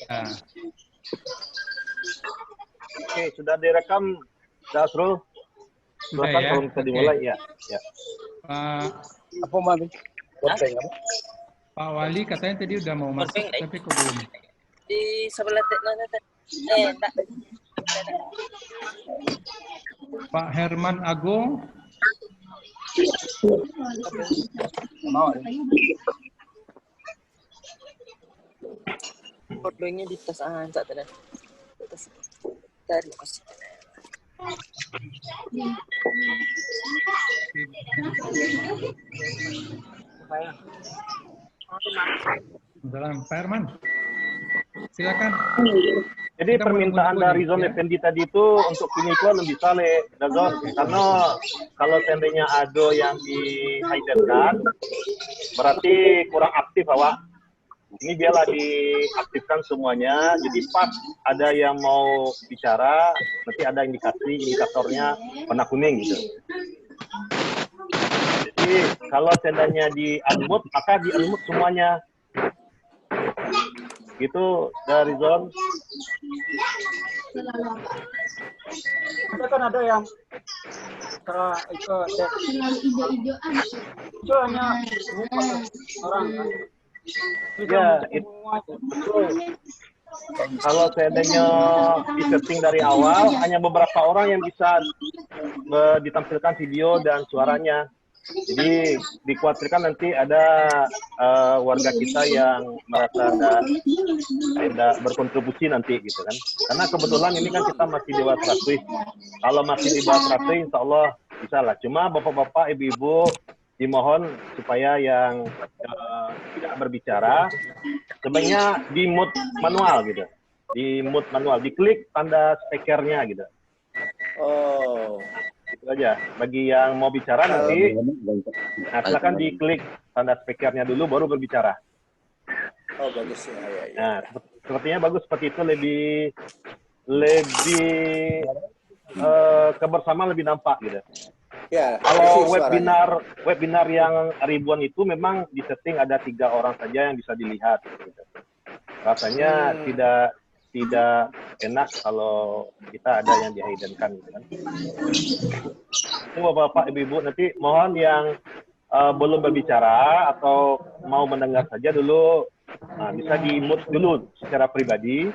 Nah, Oke, sudah direkam, Dasrul. sudah Silakan ya. kalau bisa Oke. dimulai ya. Ya. Pak Apa mami? Pak Wali katanya tadi udah mau masuk, tapi kok belum. Di sebelah enggak. Pak Herman Agung. Fotonya di tas Anca tadi. Dari mas. Dalam Pak Herman. Silakan. Jadi Kita permintaan menunggu dari nih, Zon ya. Effendi tadi itu untuk penyesuaian lebih saleh, Zon. Karena kalau seandainya Ado yang dihiderkan, berarti kurang aktif awak. Ini biarlah diaktifkan semuanya. Jadi pas ada yang mau bicara, nanti ada indikatornya warna kuning gitu. Jadi kalau seandainya di unmute, maka di unmute semuanya. Gitu dari Zon. Kan ada yang ikut itu hanya orang kan. Ya, betul. Kalau seandainya di-setting dari awal, hanya beberapa orang yang bisa ditampilkan video dan suaranya. Jadi dikhawatirkan nanti ada warga kita yang merasa tidak berkontribusi nanti gitu kan. Karena kebetulan ini kan kita masih di bawah 100. Kalau masih di bawah 100, insya Allah bisa lah. Cuma bapak-bapak, ibu-ibu dimohon supaya yang tidak berbicara sebaiknya di mute manual gitu. Di mute manual, diklik tanda speakernya gitu. Oh. Itu aja. Bagi yang mau bicara nanti, nah, silakan diklik tanda speakernya dulu baru berbicara. Oh bagus ya. Nah, sepertinya bagus seperti itu, lebih kebersamaan lebih nampak gitu. Ya. Kalau webinar yang ribuan itu memang di setting ada 3 orang saja yang bisa dilihat. Gitu. Rasanya tidak enak kalau kita ada yang dihiddenkan gitu kan. Itu bapak-bapak, ibu-ibu nanti mohon yang belum berbicara atau mau mendengar saja dulu, nah, bisa di-mute dulu secara pribadi.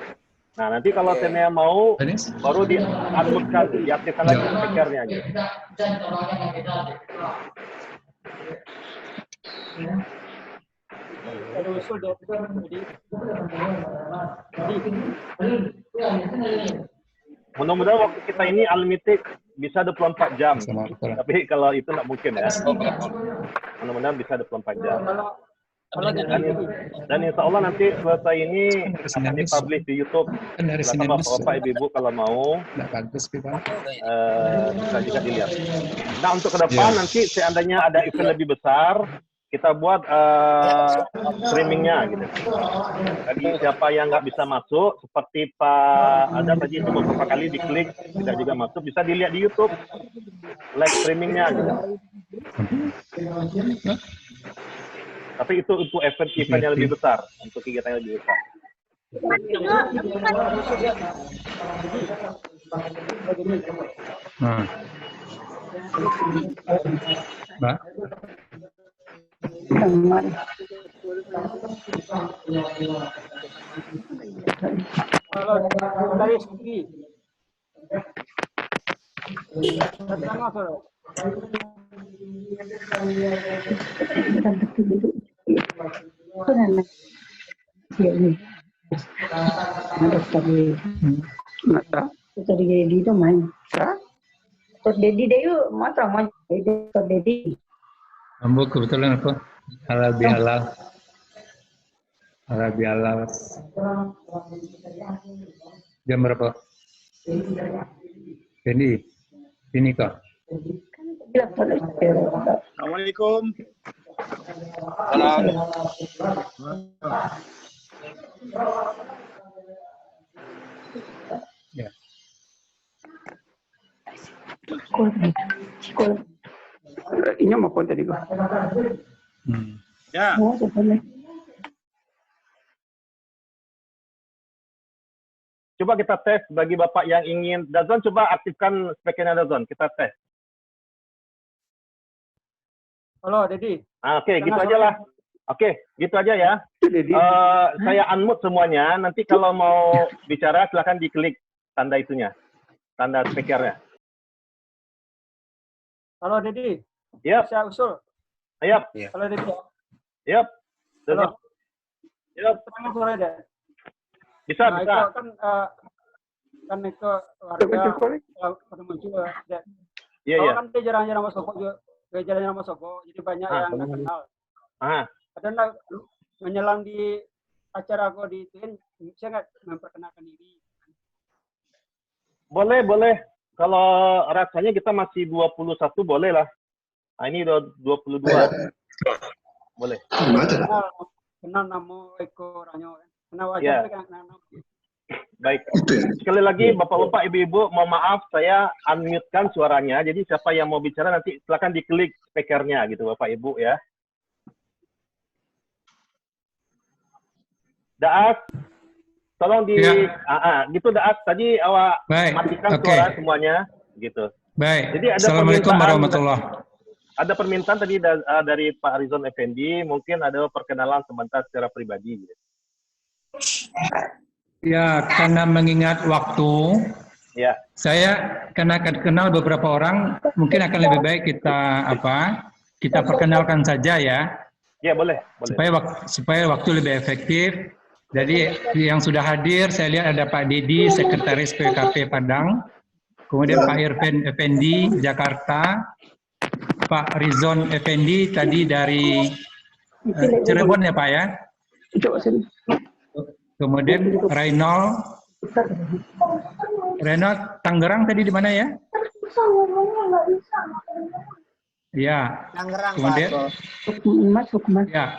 Nah, nanti kalau saya mau baru di-unmute-kan, diaktifkan lagi speakernya aja. Mudah-mudahan waktu kita ini unlimited bisa 24 jam. Tapi kalau itu nggak mungkin ya. Mudah-mudahan bisa 24 jam. Dan insya Allah nanti selesai ini akan dipublish di YouTube. Silakan bapak-bapak, ibu-ibu kalau mau bisa juga dilihat. Nah, untuk ke depan nanti seandainya ada event lebih besar, kita buat streamingnya gitu. Jadi siapa yang nggak bisa masuk, seperti Pak ada tadi itu beberapa kali diklik tidak juga masuk, bisa dilihat di YouTube live streamingnya gitu. Tapi itu untuk event yang lebih besar, untuk kegiatan yang lebih besar. Mbak. Dari segi. Jadi itu main. Terus Dedi deh matang main. Dedi. Ambo kebetulan apa? Halal bihalal. Halal bihalal. Jam berapa? Ini kok. Assalamualaikum. Ya. Ini mau konten tadi gua. Hmm. Ya. Coba kita tes bagi Bapak yang ingin. Dazon, coba aktifkan speakernya Dazon. Kita tes. Halo, Dedi. Oke, gitu aja lah. Oke, gitu aja ya. Saya unmute semuanya. Nanti kalau mau bicara, silakan diklik tanda itunya. Tanda speakernya. Halo, Dedi. Yap. Bisa usul. Yap. Halo, Dedi. Yap. Halo. Yap. Terima sore deh. Bisa, Nah, bisa. itu kan itu warga ketemu juga. Iya, iya. Kan dia jarang-jarang masuk juga. Dia jarang-jarang masuk, jadi banyak yang nggak kenal. Ada menyelang di acara aku di itu, saya nggak memperkenalkan diri. Boleh, boleh. Kalau rasanya kita masih 21, boleh lah. Nah, ini udah 22. Boleh. Kenal nama Eko Ranyo. Kenal Ya. wajah, kenal nama. Baik. Sekali lagi, Bapak-Bapak, Ibu-Ibu, mohon maaf, saya unmute-kan suaranya. Jadi siapa yang mau bicara nanti silakan diklik speakernya gitu, Bapak Ibu ya. Daas, tolong di gitu Daas. Tadi awak matikan suara semuanya gitu. Baik. Jadi ada Assalamualaikum warahmatullahi. Ada permintaan tadi dari Pak Rizon Effendi, mungkin ada perkenalan sebentar secara pribadi. Gitu. Ya, karena mengingat waktu, ya. Saya karena kenal beberapa orang, mungkin akan lebih baik kita perkenalkan saja ya. Ya, boleh. Supaya waktu lebih efektif. Jadi yang sudah hadir, saya lihat ada Pak Dedi, Sekretaris PKP Padang, kemudian Pak Irfan Effendi, Jakarta, Pak Rizon Effendi tadi dari Cirebon ya Pak ya. Kemudian Reynold Tangerang tadi di mana ya? Ya. Tangerang. Kemudian Mas. Ya.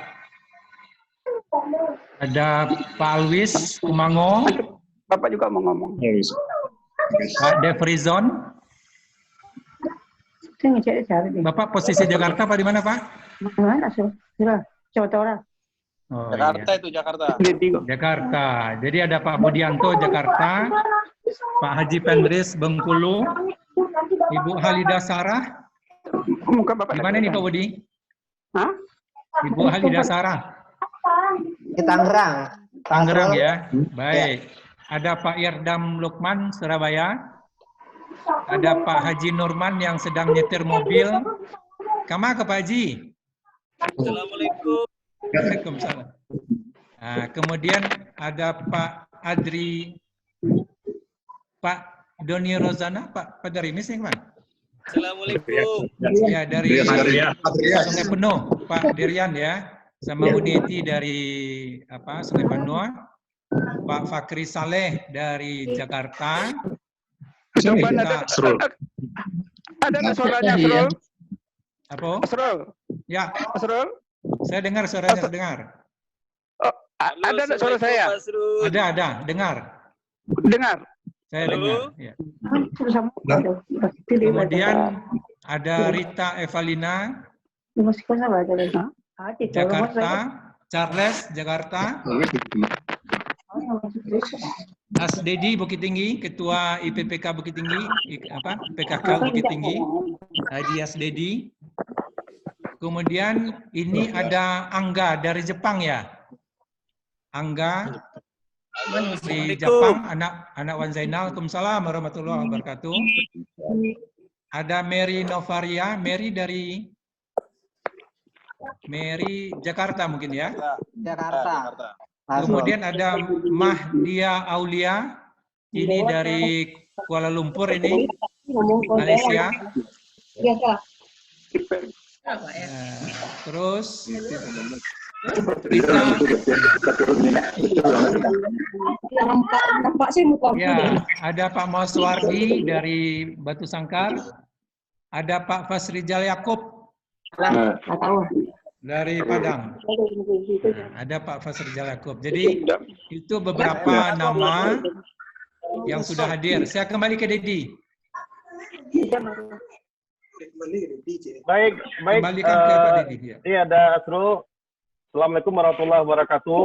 Ada Pak Alwis Kumango. Bapak juga mau ngomong. Pak Devrizon. Bapak posisi Jakarta Pak di mana Pak? Mana Jawa. Oh, Jakarta iya. itu Jakarta. Jakarta. Jadi ada Pak Budianto Jakarta, Pak Haji Pendris Bengkulu, Ibu Halida Sarah. Di mana nih Pak Budi? Hah? Ibu Halida Sarah. Di Tangerang. Tangerang ya. Baik. Ada Pak Irdam Lukman Surabaya. Ada Pak Haji Nurman yang sedang nyetir mobil. Kama ke Pak Haji? Assalamualaikum. Waalaikumsalam. Nah, kemudian ada Pak Adri, Pak Doni Rozana, Pak dari ini sih, Pak. Assalamualaikum. Ya, dari Sungai Penuh, Pak Dirian ya, sama Uneti dari Sungai Penuh, Pak Fakri Saleh dari Jakarta. Ada suaranya, Asrul? Apa? Asrul? Ya. Asrul? Saya dengar suaranya, dengar. Oh, ada suara saya? Ada, dengar. Dengar. Saya dengar. Ya. Kemudian ada Rita Evalina, Jakarta, Charles, Jakarta. Mas Dedi Bukit Tinggi, Ketua IPPK Bukit Tinggi, PKK Bukit Tinggi, Haji Asdedi. Kemudian ini ada Angga dari Jepang ya. Angga di Jepang, anak Wan Zainal. Waalaikumsalam warahmatullahi wabarakatuh. Ada Mary Novaria, Mary dari Jakarta mungkin ya. Jakarta. Kemudian ada Mahdia Aulia, ini dari Kuala Lumpur ini, Malaysia. Terus ya, ada Pak Maswardi dari Batu Sangkar, ada Pak Fasrijal Yakub dari Padang. Ada Pak Fasrijal Yakub. Jadi itu beberapa nama yang sudah hadir. Saya kembali ke Dedi. Baik. Kembalikan ke Pak Dedi. Iya, ada Asrul. Assalamualaikum warahmatullahi wabarakatuh.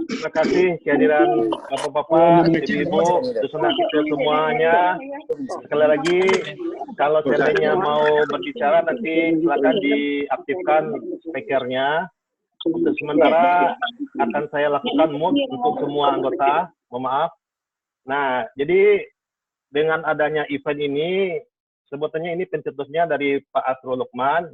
Terima kasih kehadiran Bapak-bapak, Ibu-ibu, susunan kita semuanya. Sekali lagi, kalau seandainya mau berbicara nanti silakan diaktifkan speakernya. Untuk sementara akan saya lakukan mute untuk semua anggota. Mohon maaf. Nah, jadi dengan adanya event ini, sebetulnya ini pencetusnya dari Pak Asrul Lukman.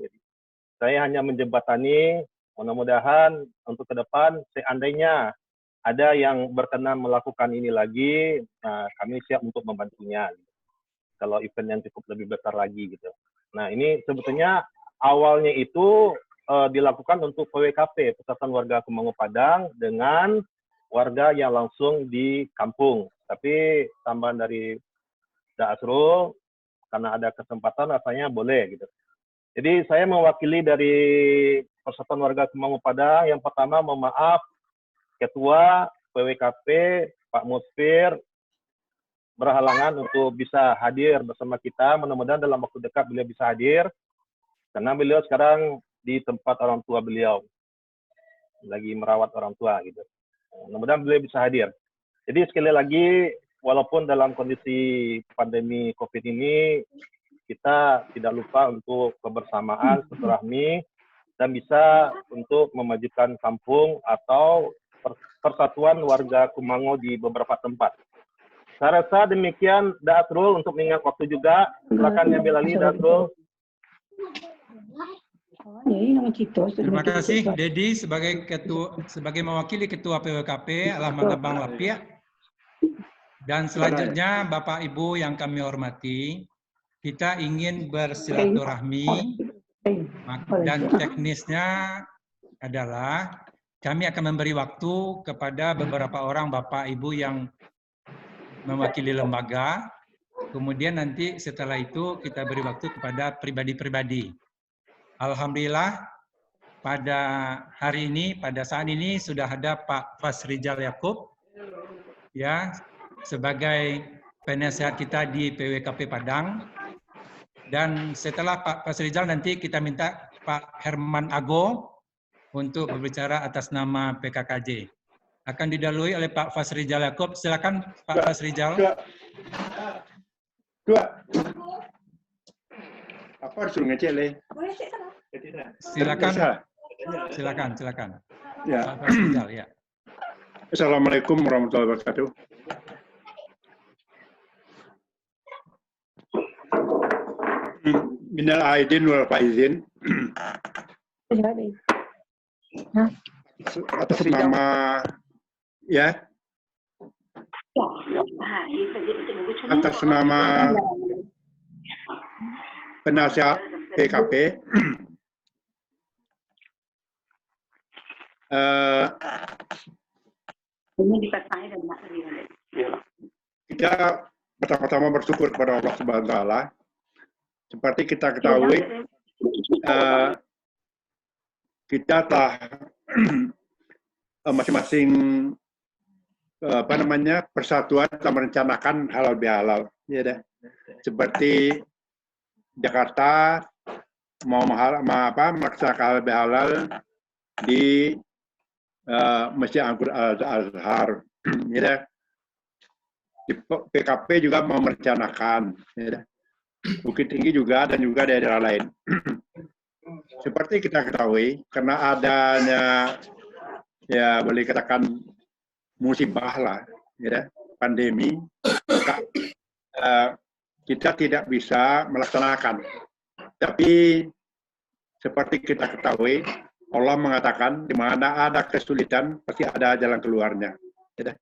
Saya hanya menjembatani, mudah-mudahan untuk ke depan, seandainya ada yang berkenan melakukan ini lagi, nah, kami siap untuk membantunya. Kalau event yang cukup lebih besar lagi gitu. Nah, ini sebetulnya awalnya itu dilakukan untuk PWKP, Persatuan Warga Kumangu Padang, dengan warga yang langsung di kampung. Tapi tambahan dari Dak Asrul, karena ada kesempatan rasanya boleh gitu. Jadi saya mewakili dari Persatuan Warga Kumangu Padang, yang pertama mohon maaf, Ketua PWKP Pak Musfir berhalangan untuk bisa hadir bersama kita. Mudah-mudahan dalam waktu dekat beliau bisa hadir, karena beliau sekarang di tempat orang tua beliau, lagi merawat orang tua gitu. Mudah-mudahan beliau bisa hadir. Jadi sekali lagi, walaupun dalam kondisi pandemi COVID ini, kita tidak lupa untuk kebersamaan, silaturahmi, dan bisa untuk memajukan kampung atau persatuan warga Kumangu di beberapa tempat. Saya rasa demikian, Dak Asrul, untuk mengingat waktu juga. Silakan ambil alih, Dak Asrul. Terima kasih, Dedi, sebagai mewakili Ketua PWKP Alamat Abang Lapiak. Dan selanjutnya, Bapak Ibu yang kami hormati, kita ingin bersilaturahmi, dan teknisnya adalah kami akan memberi waktu kepada beberapa orang Bapak Ibu yang mewakili lembaga, kemudian nanti setelah itu kita beri waktu kepada pribadi-pribadi. Alhamdulillah pada hari ini, pada saat ini sudah ada Pak Fasrijal Yaakob ya sebagai penasehat kita di PWKP Padang. Dan setelah Pak Fasrijal nanti kita minta Pak Herman Ago untuk berbicara atas nama PKKJ. Akan didahului oleh Pak Fasrijal Yaakob. Silakan Pak Fasrijal. Dua. Apa harus ngecek le? Silakan. Silakan. Ya. Pak Fasrijal ya. Assalamualaikum warahmatullahi wabarakatuh. Minal aidin wal faizin. Atas nama atas nama penasihat PKP kita pertama-tama bersyukur kepada Allah Subhanahu wa Ta'ala. Seperti kita ketahui, kita telah masing-masing persatuan telah merencanakan halal bihalal, ya dah. Seperti Jakarta mau melaksanakan halal bihalal di Masjid Anggur Al-Azhar, ya dah. Di PKP juga mau merencanakan, ya dah. Bukit Tinggi juga dan juga daerah lain. Seperti kita ketahui, karena adanya ya boleh katakan musibah lah, ya, pandemi, maka kita tidak bisa melaksanakan. Tapi seperti kita ketahui, Allah mengatakan di mana ada kesulitan pasti ada jalan keluarnya. Ya,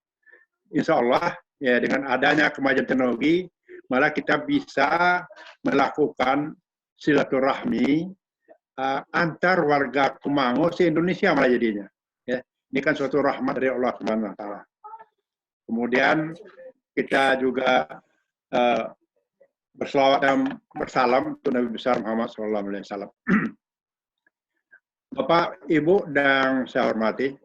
insya Allah ya dengan adanya kemajuan teknologi, malah kita bisa melakukan silaturahmi antar warga Kumangu se-Indonesia malah jadinya. Ya, ini kan suatu rahmat dari Allah Subhanahu wa Ta'ala. Kemudian kita juga berselawat dan bersalam untuk Nabi besar Muhammad SAW. Bapak, Ibu, dan saya hormati,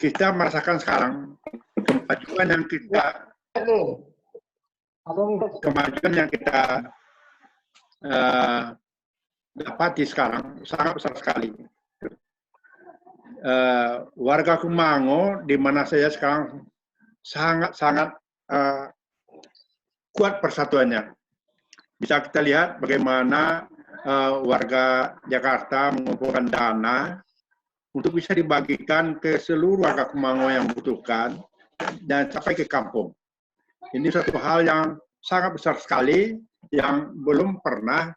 kita merasakan sekarang kemajuan yang kita dapati sekarang sangat besar sekali. Warga Kumango di mana saya sekarang sangat kuat persatuannya. Bisa kita lihat bagaimana warga Jakarta mengumpulkan dana untuk bisa dibagikan ke seluruh warga Kumango yang membutuhkan dan sampai ke kampung. Ini satu hal yang sangat besar sekali yang belum pernah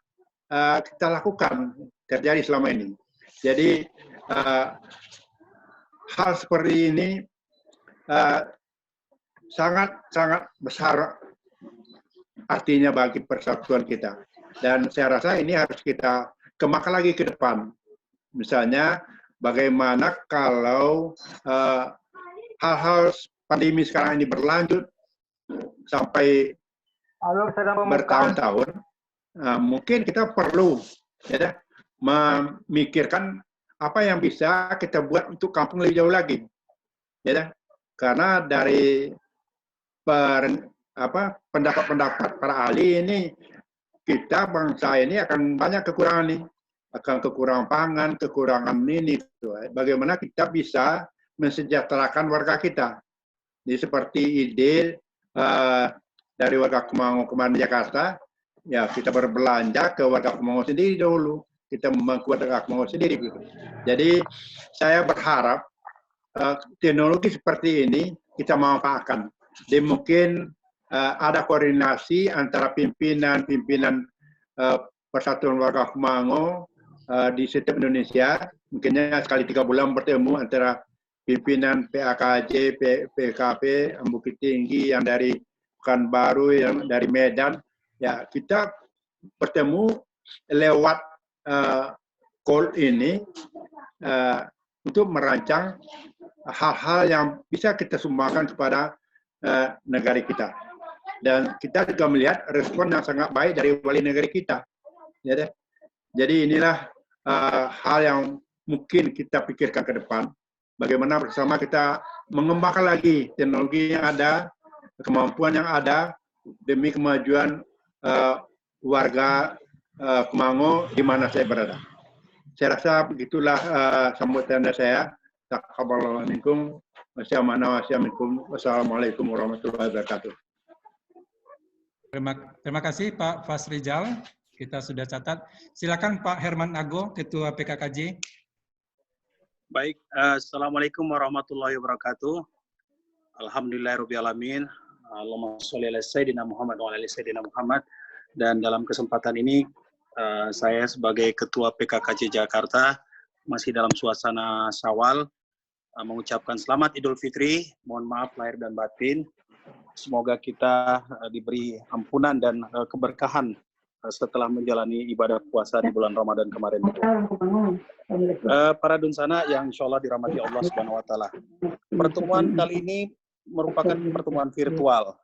kita lakukan terjadi selama ini. Jadi hal seperti ini sangat besar artinya bagi persatuan kita. Dan saya rasa ini harus kita kembangkan lagi ke depan. Misalnya bagaimana kalau hal-hal pandemi sekarang ini berlanjut sampai bertahun-tahun, mungkin kita perlu memikirkan apa yang bisa kita buat untuk kampung lebih jauh lagi, karena dari pendapat-pendapat para ahli ini, kita bangsa ini akan banyak kekurangan nih, akan kekurangan pangan, kekurangan ini. Bagaimana kita bisa mensejahterakan warga kita? Jadi seperti ide dari warga Kumango kemarin di Jakarta, ya kita berbelanja ke warga Kumango sendiri dulu, kita membuat warga Kumango sendiri. Gitu. Jadi saya berharap teknologi seperti ini kita manfaatkan. Dan mungkin ada koordinasi antara pimpinan Persatuan Warga Kumango di setiap Indonesia, mungkinnya sekali 3 bulan bertemu antara pimpinan PAKJ, PKP, Bukit Tinggi, yang dari Pekanbaru, yang dari Medan, ya kita bertemu lewat call ini untuk merancang hal-hal yang bisa kita sumbangkan kepada negara kita. Dan kita juga melihat respon yang sangat baik dari wali negara kita. Jadi inilah hal yang mungkin kita pikirkan ke depan. Bagaimana bersama kita mengembangkan lagi teknologi yang ada, kemampuan yang ada, demi kemajuan warga Kumango di mana saya berada. Saya rasa begitulah sambutan saya. Taqabbalallahu minkum. Wassalamualaikum warahmatullahi wabarakatuh. Terima kasih Pak Fasrijal. Kita sudah catat. Silakan Pak Herman Ago, Ketua PKKJ. Baik, Assalamualaikum warahmatullahi wabarakatuh. Alhamdulillahirrahmanirrahim. Allahumma sholli ala Sayyidina Muhammad wa ala Sayyidina Muhammad. Dan dalam kesempatan ini, saya sebagai Ketua PKKJ Jakarta, masih dalam suasana Syawal, mengucapkan selamat Idul Fitri, mohon maaf lahir dan batin. Semoga kita diberi ampunan dan keberkahan setelah menjalani ibadah puasa di bulan Ramadan kemarin. Para dunsana yang insya Allah dirahmati Allah Subhanahu Wa Taala. Pertemuan kali ini merupakan pertemuan virtual.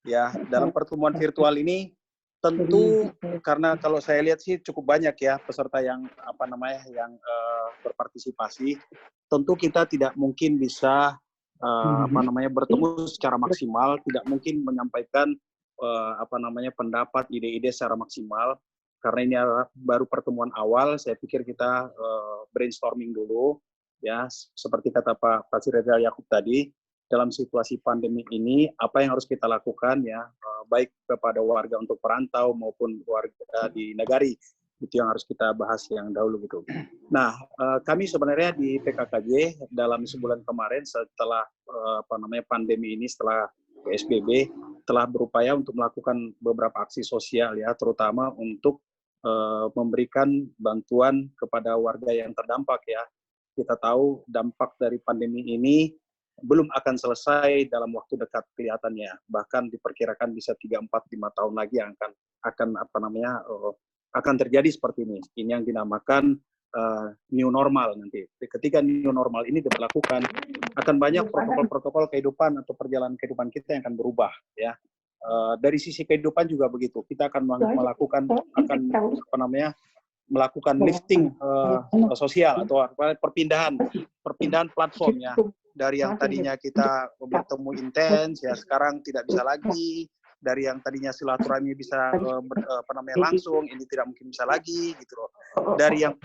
Ya, dalam pertemuan virtual ini tentu karena kalau saya lihat sih cukup banyak ya peserta yang yang berpartisipasi. Tentu kita tidak mungkin bisa bertemu secara maksimal, tidak mungkin menyampaikan pendapat, ide-ide secara maksimal, karena ini baru pertemuan awal. Saya pikir kita brainstorming dulu, ya, seperti kata Pak Fasrijal Yaqub tadi, dalam situasi pandemi ini apa yang harus kita lakukan, ya, baik kepada warga untuk perantau maupun warga di nagari, itu yang harus kita bahas yang dahulu gitu. Nah, kami sebenarnya di PKKJ dalam sebulan kemarin setelah pandemi ini, setelah PSBB, telah berupaya untuk melakukan beberapa aksi sosial, ya, terutama untuk memberikan bantuan kepada warga yang terdampak, ya. Kita tahu dampak dari pandemi ini belum akan selesai dalam waktu dekat kelihatannya, bahkan diperkirakan bisa 3, 4, 5 tahun lagi yang akan terjadi seperti ini. Ini yang dinamakan new normal nanti. Ketika new normal ini diberlakukan, akan banyak protokol-protokol kehidupan atau perjalanan kehidupan kita yang akan berubah, ya. Dari sisi kehidupan juga begitu. Kita akan melakukan lifting sosial atau perpindahan platform, ya. Dari yang tadinya kita bertemu intens, ya sekarang tidak bisa lagi. Dari yang tadinya silaturahmi bisa langsung, ini tidak mungkin bisa lagi gitu loh. Dari yang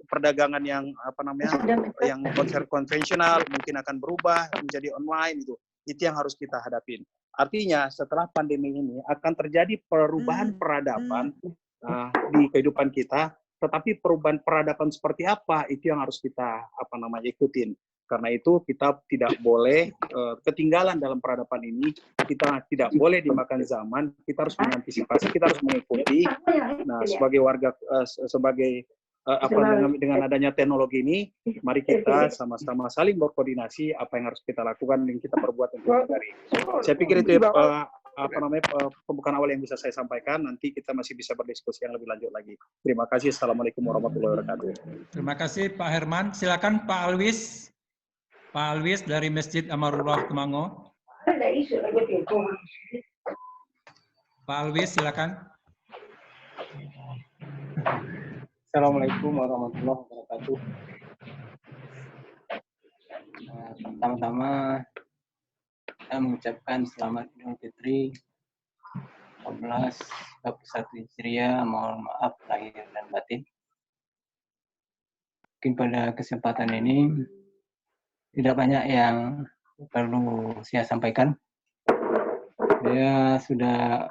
perdagangan yang yang konvensional mungkin akan berubah menjadi online gitu. Itu yang harus kita hadapin. Artinya setelah pandemi ini akan terjadi perubahan peradaban di kehidupan kita, tetapi perubahan peradaban seperti apa itu yang harus kita ikutin. Karena itu kita tidak boleh ketinggalan dalam peradaban ini, kita tidak boleh dimakan zaman, kita harus mengantisipasi, kita harus mengikuti. Nah, sebagai warga, dengan adanya teknologi ini, mari kita sama-sama saling berkoordinasi apa yang harus kita lakukan dan kita perbuat untuk menghindari. Saya pikir itu pembukaan awal yang bisa saya sampaikan. Nanti kita masih bisa berdiskusi yang lebih lanjut lagi. Terima kasih. Assalamualaikum warahmatullahi wabarakatuh. Terima kasih Pak Herman. Silakan Pak Alwis. Pak Alwis dari Masjid Amarullah Tumango. Pak Alwis, silakan. Assalamualaikum warahmatullahi wabarakatuh. Pertama-tama saya mengucapkan selamat Idul Fitri 1441 Hijriah. Mohon maaf lahir dan batin. Mungkin pada kesempatan ini tidak banyak yang perlu saya sampaikan. Saya sudah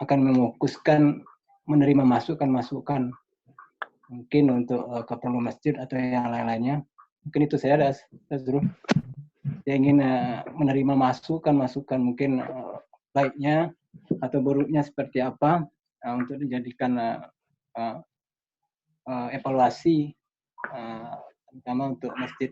akan memfokuskan menerima masukan-masukan mungkin untuk keperluan masjid atau yang lain-lainnya. Mungkin itu saya Saya ingin menerima masukan mungkin baiknya atau buruknya seperti apa untuk dijadikan evaluasi terutama untuk masjid.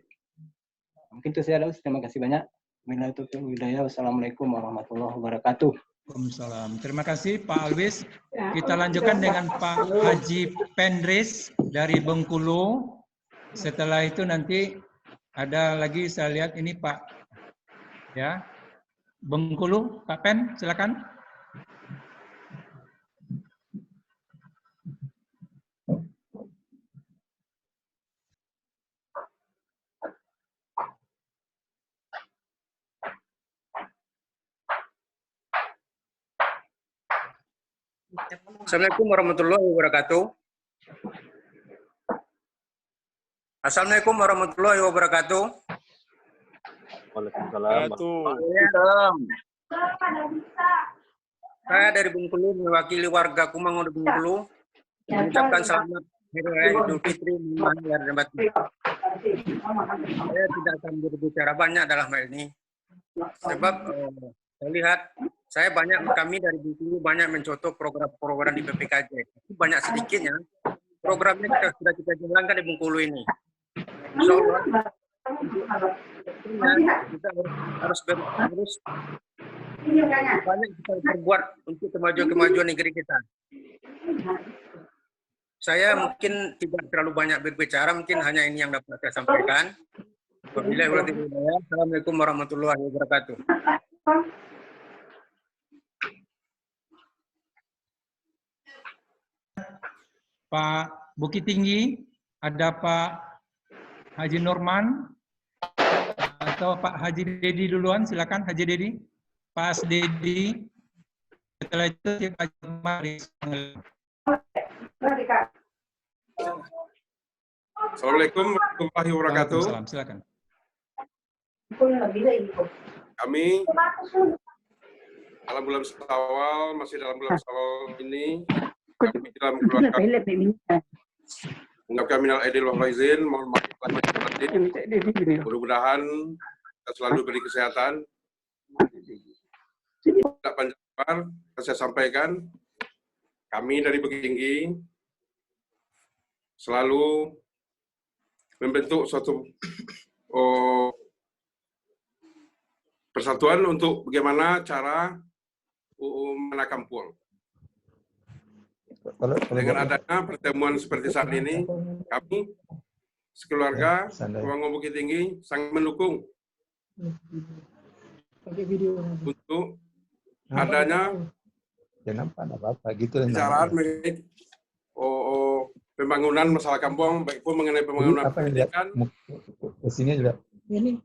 Mungkin itu saya terima kasih banyak. Wassalamualaikum warahmatullahi wabarakatuh. Waalaikumsalam. Terima kasih Pak Alwis. Kita lanjutkan dengan Pak Haji Pendris dari Bengkulu. Setelah itu nanti ada lagi saya lihat ini Pak ya Bengkulu, Pak Pen, silakan. Assalamualaikum warahmatullahi wabarakatuh. Assalamualaikum warahmatullahi wabarakatuh. Waalaikumsalam. Saya dari Bengkulu mewakili warga Kumango di Bengkulu mengucapkan selamat Hari Raya Idul Fitri lahir dan batin. Saya tidak akan berbicara banyak dalam hal ini sebab saya lihat kami dari Bengkulu banyak mencontoh program-program di PPKJ. Banyak sedikitnya programnya sudah kita jalankan di Bengkulu ini. Insya Allah kita harus banyak kita berbuat untuk kemajuan negeri kita. Saya mungkin tidak terlalu banyak berbicara, mungkin hanya ini yang dapat saya sampaikan. Assalamualaikum warahmatullahi wabarakatuh. Pak Bukit Tinggi, ada Pak Haji Norman atau Pak Haji Dedi duluan, silakan Haji Dedi. Pak Dedi, setelah itu Pak Mari. Assalamualaikum warahmatullahi wabarakatuh. Silakan. Kami dalam bulan Syawal, masih dalam bulan Syawal ini, kami dalam mengeluarkan mengucapkan minal aidin wal faizin, mohon maaf lahir dan batin. Mudah-mudahan kita selalu beri kesehatan. Tidak panjang lebar, saya sampaikan, kami dari Bukit Tinggi selalu membentuk suatu persatuan untuk bagaimana cara menakampul. Dengan adanya pertemuan seperti saat ini, kami sekeluarga Kumango Bukit Tinggi sangat mendukung untuk adanya pembicaraan mengenai pembangunan masalah kampung, baik pun mengenai pembangunan pendidikan,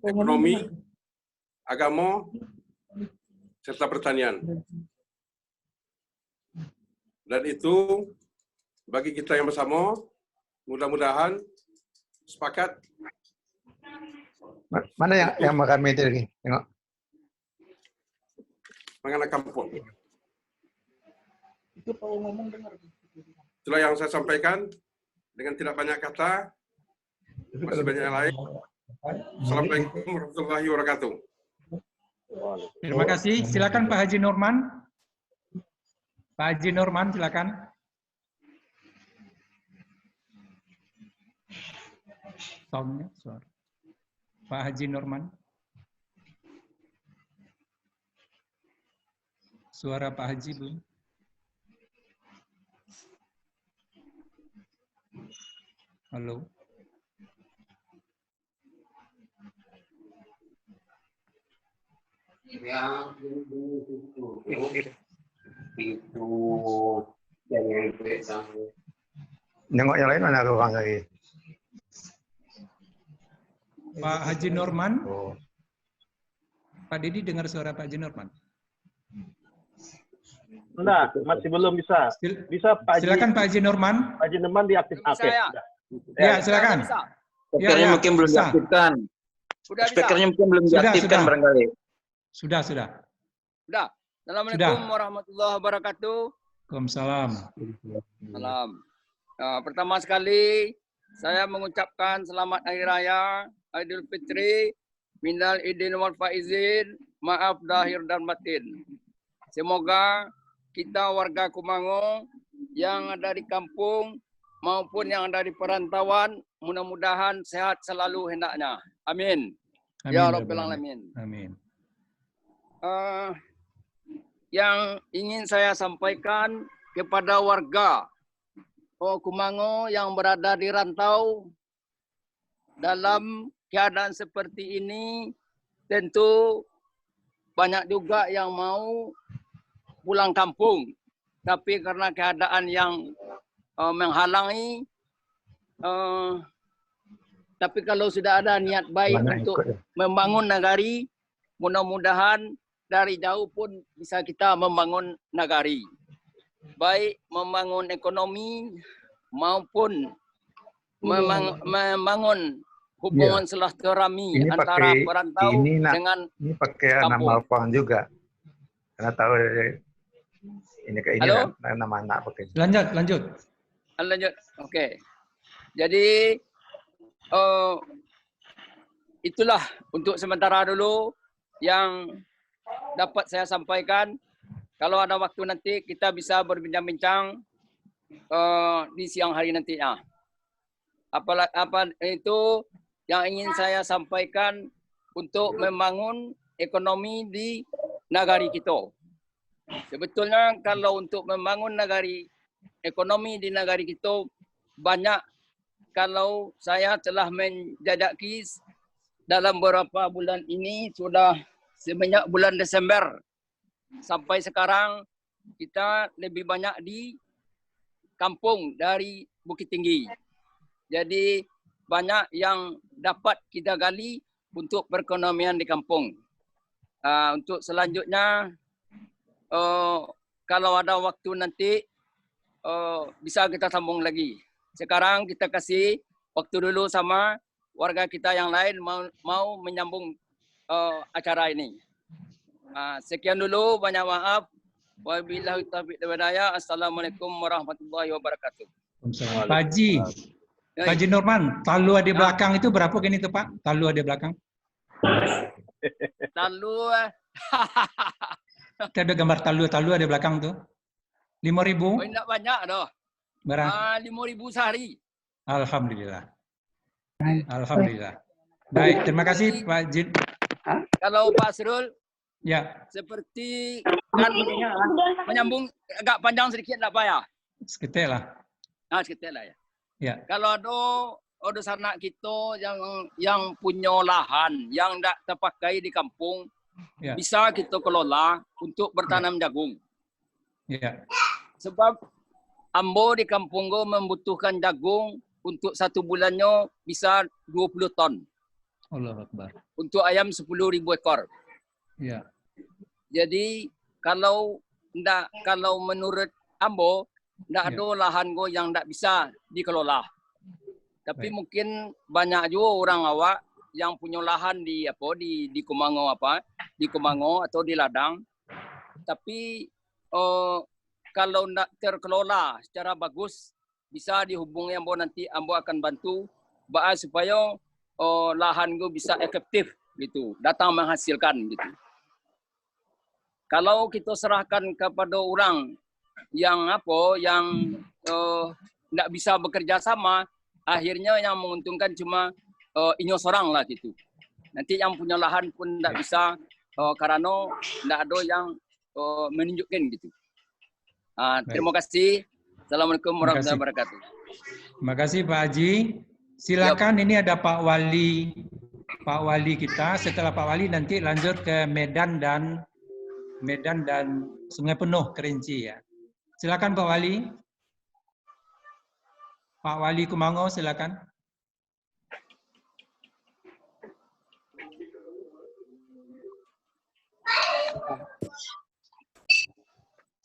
ekonomi, agama, serta pertanian. Dan itu bagi kita yang bersama, mudah-mudahan sepakat. Mana yang makan meja lagi? Tengok. Mengenai kampung. Itu kalau ngomong dengar. Itulah yang saya sampaikan dengan tidak banyak kata. Masih banyak yang lain. Assalamualaikum warahmatullahi wabarakatuh. Terima kasih. Silakan Pak Haji Nurman. Pak Haji Nurman, silakan. Soundnya, suara. Pak Haji Nurman. Suara Pak Haji belum? Halo. Yang itu yang Nengok yang lain mana orang lagi? Pak Haji Nurman. Pak Didi dengar suara Pak Haji Nurman? Enggak, masih belum bisa. Bisa Pak Haji. Silakan Pak Haji Nurman. Pak Haji Nurman diaktifkan. Ya, silakan. Speakernya mungkin belum diaktifkan. Speakernya mungkin belum diaktifkan barangkali. Sudah. Sudah. Assalamualaikum warahmatullahi wabarakatuh. Waalaikumsalam. Salam. Pertama sekali saya mengucapkan selamat Hari Raya Idul Fitri, minal idin wal faizin, maaf lahir dan batin. Semoga kita warga Kumango yang ada di kampung maupun yang ada di perantauan mudah-mudahan sehat selalu hendaknya. Amin. Ya Rabbal Alamin. Amin. Yang ingin saya sampaikan kepada warga Kumango yang berada di rantau dalam keadaan seperti ini, tentu banyak juga yang mau pulang kampung, tapi karena keadaan yang menghalangi, tapi kalau sudah ada niat baik untuk membangun nagari, mudah-mudahan dari jauh pun bisa kita membangun nagari. Baik membangun ekonomi maupun membangun hubungan silaturahmi antara perantau dengan ini pakai nama orang juga. Karena tahu ini kayak ini nama anak pakai. Lanjut. Oke. Jadi itulah untuk sementara dulu yang dapat saya sampaikan. Kalau ada waktu nanti kita bisa berbincang-bincang di siang hari nantinya. Apa itu yang ingin saya sampaikan untuk membangun ekonomi di nagari kita. Sebetulnya kalau untuk membangun ekonomi di nagari kita banyak, kalau saya telah menjajaki dalam beberapa bulan ini sudah semenjak bulan Desember sampai sekarang kita lebih banyak di kampung dari Bukit Tinggi. Jadi banyak yang dapat kita gali untuk perekonomian di kampung. Untuk selanjutnya, kalau ada waktu nanti bisa kita sambung lagi. Sekarang kita kasih waktu dulu sama warga kita yang lain mau menyambung acara ini. Sekian dulu, banyak maaf. Wabillahi taufiq wal hidayah. Assalamualaikum warahmatullahi wabarakatuh. Pak Haji Nurman, talu di belakang itu berapa gini tuh Pak? Talu di belakang? Talu. Kita ada gambar talu di belakang tuh. 5.000? Oh, tidak banyak dah. Berapa? 5.000 sehari. Alhamdulillah. Alhamdulillah. Baik, terima kasih Pak Jid. Kalau Pak Srul, ya. Seperti kan menyambung agak panjang sedikit tak payah. Sekitar lah. Sekitar lah ya. Ya. Kalau ada sanak kita yang punya lahan yang tak terpakai di kampung, ya, bisa kita kelola untuk bertanam jagung. Ya. Sebab ambo di kampung go membutuhkan jagung untuk 1 bulannya bisa 20 ton. Allahu Akbar. Untuk ayam 10.000 ekor. Ya. Jadi kalau menurut Ambo, ndak ada lahan go yang ndak bisa dikelola. Tapi mungkin banyak juga orang awak yang punya lahan di Kumango di Kumango atau di ladang. Tapi kalau ndak terkelola secara bagus, bisa dihubungi Ambo, nanti Ambo akan bantu supaya lahan go bisa efektif gitu, datang menghasilkan gitu. Kalau kita serahkan kepada orang yang nggak bisa bekerja sama, akhirnya yang menguntungkan cuma inyo seorang lah gitu. Nanti yang punya lahan pun nggak bisa karena nggak ada yang menunjukkan gitu. Terima kasih. Assalamualaikum warahmatullahi wabarakatuh. Terima kasih Pak Haji. Silakan, ini ada Pak Wali kita. Setelah Pak Wali nanti lanjut ke Medan dan Sungai Penuh Kerinci ya. Silakan Pak Wali. Pak Wali Kumango, silakan.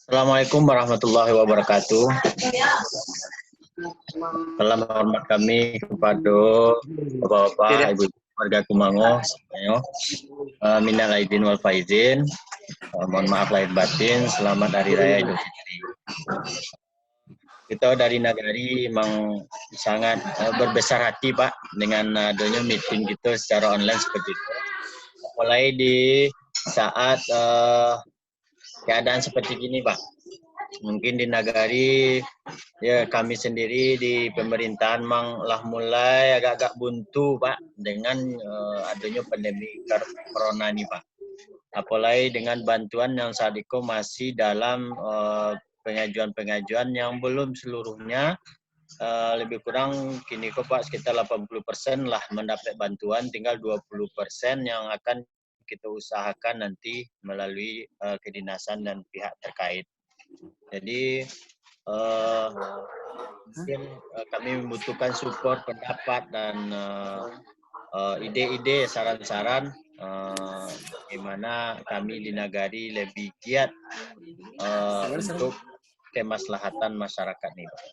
Assalamualaikum warahmatullahi wabarakatuh. Salam hormat kami kepada Bapak-Bapak, Ibu warga Kumango. Minal aidin wal faizin. Mohon maaf lahir batin. Selamat Hari Raya Idul Fitri. Kita dari Nagari memang sangat berbesar hati Pak dengan adanya meeting kita secara online seperti itu. Mulai di saat keadaan seperti ini Pak. Mungkin di Nagari ya kami sendiri di pemerintahan mulai agak-agak buntu Pak dengan adanya pandemi corona ini Pak. Apalagi dengan bantuan yang saat itu masih dalam pengajuan-pengajuan yang belum seluruhnya, lebih kurang kini kok Pak sekitar 80% lah mendapat bantuan, tinggal 20% yang akan kita usahakan nanti melalui kedinasan dan pihak terkait. Jadi mungkin kami membutuhkan support, pendapat dan ide-ide, saran-saran bagaimana kami di Nagari lebih giat untuk kemaslahatan masyarakat nih Pak.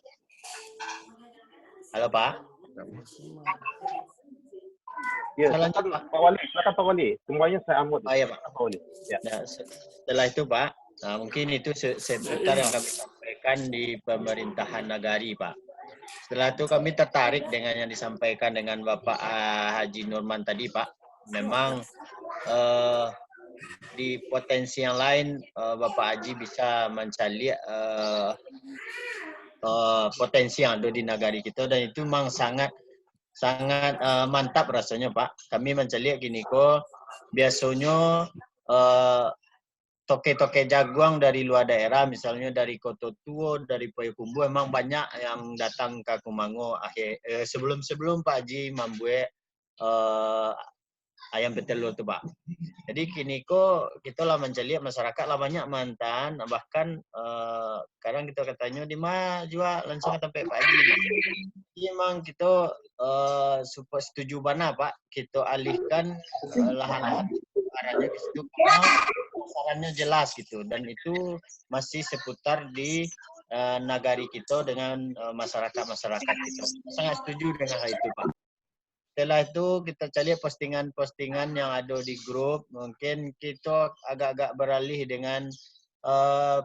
Halo Pak. Ya, silakan Pak Wali, Pak Wali. Semuanya saya ambil. Oh iya Pak. Pak Wali. Ya. Nah, setelah itu Pak, mungkin itu seputar yang kami sampaikan di pemerintahan Nagari Pak. Setelah itu kami tertarik dengan yang disampaikan dengan Bapak Haji Nurman tadi Pak. Memang di potensi yang lain Bapak Haji bisa mencari potensi yang ada di Nagari kita, dan itu memang sangat mantap rasanya Pak. Kami mencari gini kok, biasanya toke-toke jaguang dari luar daerah, misalnya dari Kota Tua, dari Payakumbuh, memang banyak yang datang ke Kumango sebelum Pak Haji membuat ayam petelur itu Pak. Jadi kini kok kita lah mencari masyarakat lah banyak mantan, bahkan kadang kita katanya di mana juga langsung sampai Pak Haji. Jadi memang kita super setuju mana Pak, kita alihkan lahan-lahan arahnya ke situ karena sarannya jelas gitu, dan itu masih seputar di Nagari kita dengan masyarakat kita. Sangat setuju dengan hal itu Pak. Setelah itu kita cari postingan-postingan yang ada di grup. Mungkin kita agak-agak beralih dengan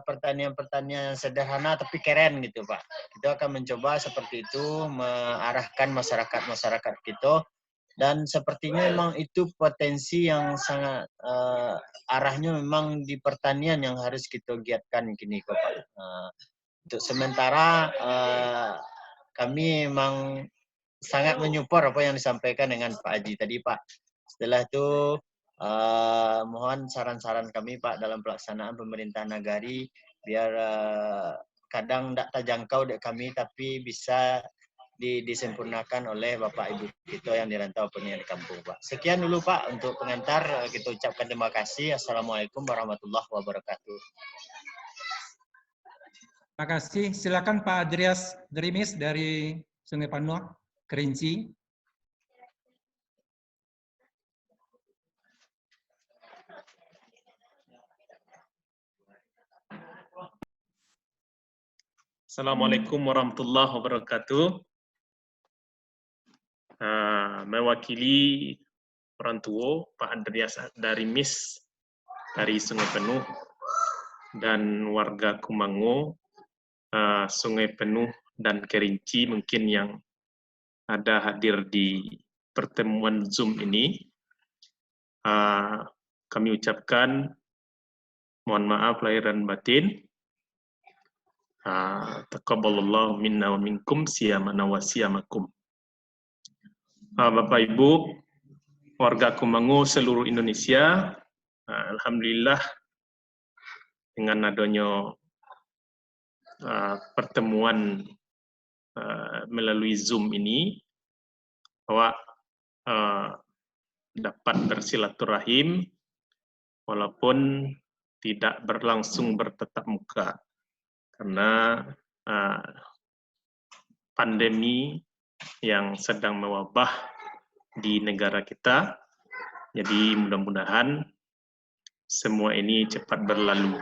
pertanian-pertanian sederhana tapi keren gitu Pak. Kita akan mencoba seperti itu, mengarahkan masyarakat kita. Dan sepertinya memang itu potensi yang sangat arahnya memang di pertanian yang harus kita giatkan kini Pak. Untuk sementara kami memang sangat menyupport apa yang disampaikan dengan Pak Haji tadi Pak. Setelah itu mohon saran-saran kami Pak dalam pelaksanaan pemerintahan Nagari, biar kadang tidak terjangkau dek kami tapi bisa disempurnakan oleh Bapak Ibu kita yang dirantau ataupun yang di kampung Pak. Sekian dulu Pak untuk pengantar, kita ucapkan terima kasih. Assalamualaikum warahmatullahi wabarakatuh. Terima kasih. Silakan Pak Adrias Drimis dari Sungai Penuh Kerinci. Assalamualaikum warahmatullahi wabarakatuh. Mewakili orang tua Pak Andreas dari MIS dari Sungai Penuh dan warga Kumango, Sungai Penuh dan Kerinci mungkin yang ada hadir di pertemuan Zoom ini. Kami ucapkan mohon maaf lahir dan batin. Taqabbalallahu minna wa minkum siyamana wa siyamakum. Bapak Ibu, warga Kumango seluruh Indonesia, alhamdulillah dengan adanya pertemuan melalui Zoom ini, bahwa dapat bersilaturahim walaupun tidak berlangsung bertatap muka karena pandemi yang sedang mewabah di negara kita. Jadi mudah-mudahan semua ini cepat berlalu.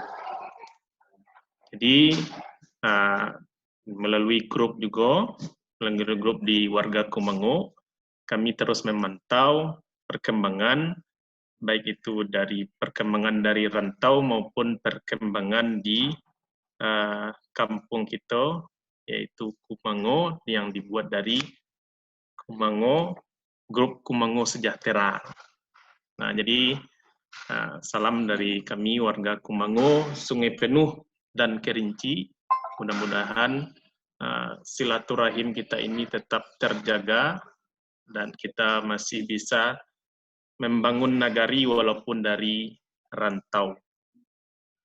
Jadi melalui grup juga, melalui grup di warga Kumango, kami terus memantau perkembangan, baik itu dari perkembangan dari rantau maupun perkembangan di kampung kita, yaitu Kumango, yang dibuat dari Kumango, grup Kumango Sejahtera. Nah, jadi salam dari kami warga Kumango, Sungai Penuh dan Kerinci. Mudah-mudahan silaturahim kita ini tetap terjaga dan kita masih bisa membangun nagari walaupun dari rantau.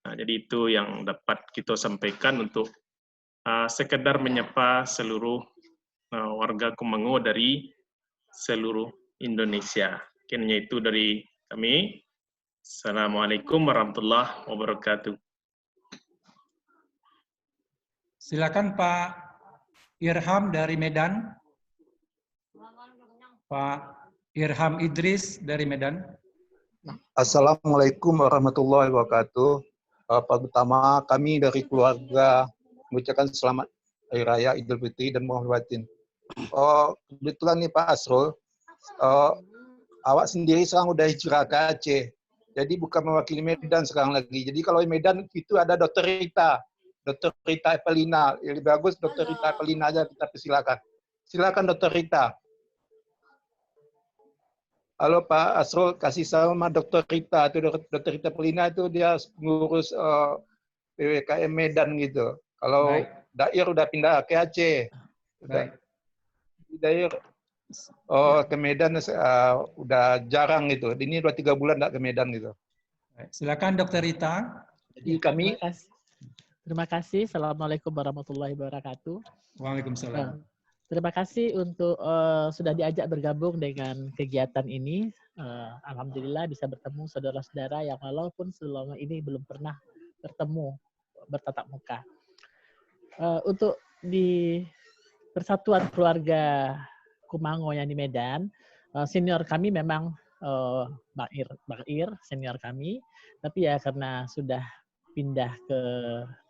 Nah, jadi itu yang dapat kita sampaikan untuk sekedar menyapa seluruh warga Kumango dari seluruh Indonesia. Kiranya itu dari kami. Assalamualaikum warahmatullahi wabarakatuh. Silakan Pak Irham dari Medan. Pak Irham Idris dari Medan. Assalamualaikum warahmatullahi wabarakatuh. Pertama kami dari keluarga mengucapkan selamat Hari Raya Idul Fitri dan mohon batin. Kebetulan nih Pak Asrul, awak sendiri sekarang udah hijrah ke Aceh. Jadi bukan mewakili Medan sekarang lagi. Jadi kalau di Medan itu ada Dr. Rita Evelina. Yang lebih bagus Dr. Rita Evelina aja kita persilakan. Silakan Dr. Rita. Halo Pak Asrul, kasih sama Dr. Rita. Itu Dr. Rita Evelina itu dia pengurus PWKM Medan gitu. Kalau Dair udah pindah ke Aceh. Dair ke Medan udah jarang gitu. Ini 2-3 bulan nggak ke Medan gitu. Silakan Dr. Rita. Jadi kami Terima kasih. Assalamualaikum warahmatullahi wabarakatuh. Waalaikumsalam. Terima kasih untuk sudah diajak bergabung dengan kegiatan ini. Alhamdulillah bisa bertemu saudara-saudara yang walaupun selama ini belum pernah bertemu bertatap muka. Untuk di Persatuan Keluarga Kumango yang di Medan, senior kami memang Bang Ir, senior kami, tapi ya karena sudah pindah ke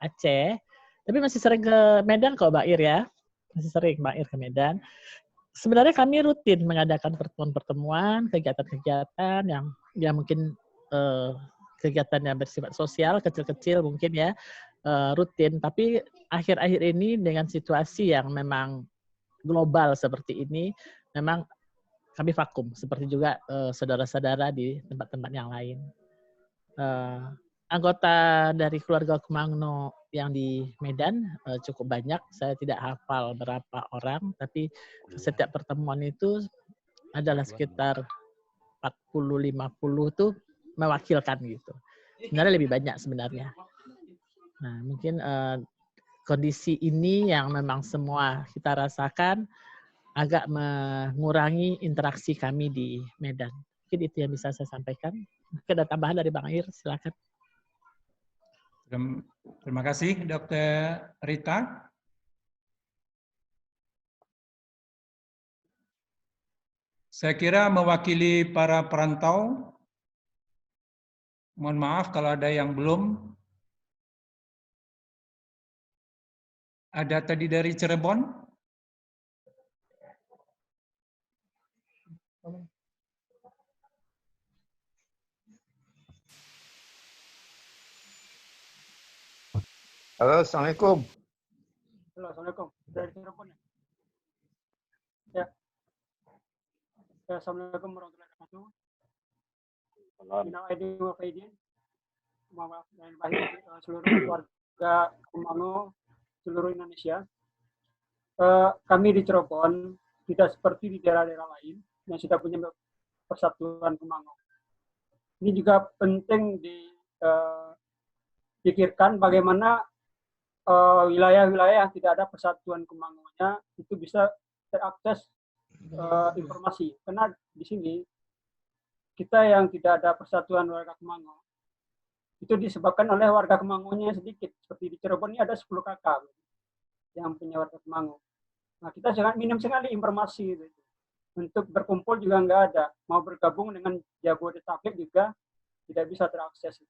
Aceh, tapi masih sering ke Medan kok Bang Ir ya, masih sering Bang Ir ke Medan. Sebenarnya kami rutin mengadakan pertemuan-pertemuan, kegiatan-kegiatan yang mungkin kegiatan yang bersifat sosial, kecil-kecil mungkin ya, rutin. Tapi akhir-akhir ini dengan situasi yang memang global seperti ini, memang kami vakum, seperti juga saudara-saudara di tempat-tempat yang lain. Anggota dari keluarga Kumango yang di Medan cukup banyak, saya tidak hafal berapa orang, tapi setiap pertemuan itu adalah sekitar 40-50 tuh mewakilkan gitu. Sebenarnya lebih banyak sebenarnya. Nah, mungkin kondisi ini yang memang semua kita rasakan agak mengurangi interaksi kami di Medan. Mungkin itu yang bisa saya sampaikan. Mungkin ada tambahan dari Bang Ir, silakan. Terima kasih, Dr. Rita. Saya kira mewakili para perantau, mohon maaf kalau ada yang belum Ada tadi dari Cirebon. Halo, Assalamualaikum. Halo, Assalamualaikum. Dari Cirebon ya? Ya. Ya, Assalamualaikum warahmatullahi wabarakatuh. Minal aidin wal faizin. Maaf lahir batin seluruh warga Kumango seluruh Indonesia. Kami di Cirebon tidak seperti di daerah-daerah lain yang sudah punya persatuan Kumango. Ini juga penting dipikirkan bagaimana wilayah-wilayah yang tidak ada persatuan Kumangonya itu bisa terakses informasi. Karena di sini kita yang tidak ada persatuan warga Kumango itu disebabkan oleh warga Kumangonya sedikit. Seperti di Cirebon ini ada 10 kakak yang punya warga Kumango. Nah, kita sangat minim sekali informasi gitu. Untuk berkumpul juga nggak ada. Mau bergabung dengan Jabodetabek juga tidak bisa terakses.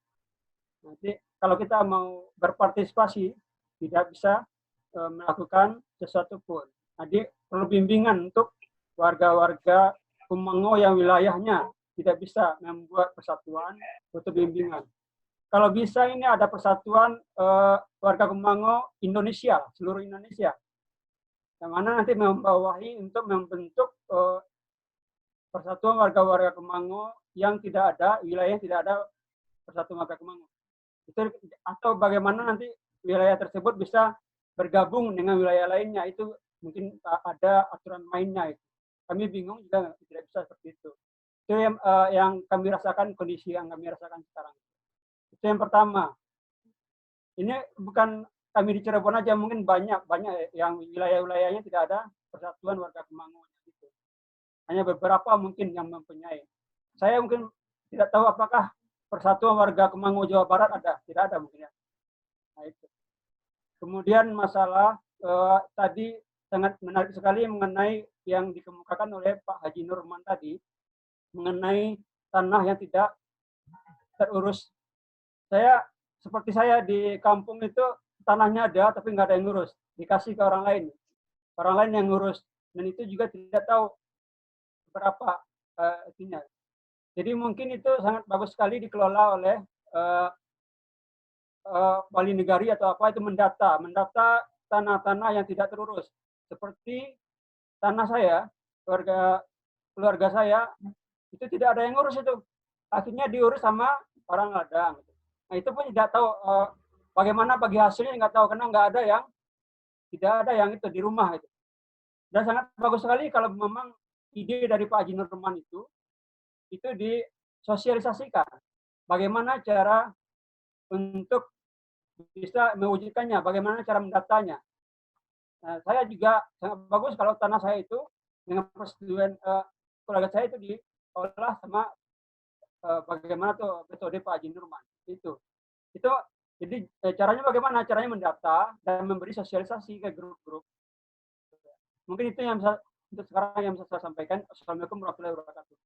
Nanti kalau kita mau berpartisipasi tidak bisa melakukan sesuatu pun. Jadi perlu bimbingan untuk warga-warga Kumango yang wilayahnya tidak bisa membuat persatuan, butuh bimbingan. Kalau bisa ini ada persatuan warga Kumango Indonesia, seluruh Indonesia. Yang mana nanti membawahi untuk membentuk persatuan warga-warga Kumango yang tidak ada, wilayah yang tidak ada persatuan warga Kumango. Itu, atau bagaimana nanti wilayah tersebut bisa bergabung dengan wilayah lainnya, itu mungkin ada aturan mainnya. Kami bingung juga tidak bisa seperti itu. Itu yang kami rasakan, kondisi yang kami rasakan sekarang. Itu yang pertama. Ini bukan kami di Cirebon aja, mungkin banyak yang wilayah-wilayahnya tidak ada persatuan warga Kumango. Gitu. Hanya beberapa mungkin yang mempunyai. Saya mungkin tidak tahu apakah persatuan warga Kumango Jawa Barat ada, tidak ada mungkin ya. Nah, itu. Kemudian masalah tadi sangat menarik sekali mengenai yang dikemukakan oleh Pak Haji Nurman tadi mengenai tanah yang tidak terurus. Seperti saya di kampung itu tanahnya ada tapi nggak ada yang ngurus, dikasih ke orang lain yang ngurus, dan itu juga tidak tahu berapa itunya. Jadi mungkin itu sangat bagus sekali dikelola oleh wali negari atau apa, itu mendata tanah-tanah yang tidak terurus. Seperti tanah saya, keluarga saya itu tidak ada yang ngurus itu, akhirnya diurus sama orang ladang. Nah itu pun tidak tahu bagaimana bagi hasilnya, nggak tahu karena nggak ada yang tidak ada yang itu di rumah itu. Dan sangat bagus sekali kalau memang ide dari Pak Haji Nurman itu disosialisasikan. Bagaimana cara untuk bisa mewujudkannya, bagaimana cara mendatanya. Nah, saya juga sangat bagus kalau tanah saya itu dengan persetujuan keluarga saya itu diolah sama bagaimana tuh metode Pak Haji Nurman itu. Jadi caranya bagaimana? Caranya mendata dan memberi sosialisasi ke grup-grup. Mungkin itu yang bisa untuk sekarang yang bisa saya sampaikan. Assalamualaikum warahmatullahi wabarakatuh.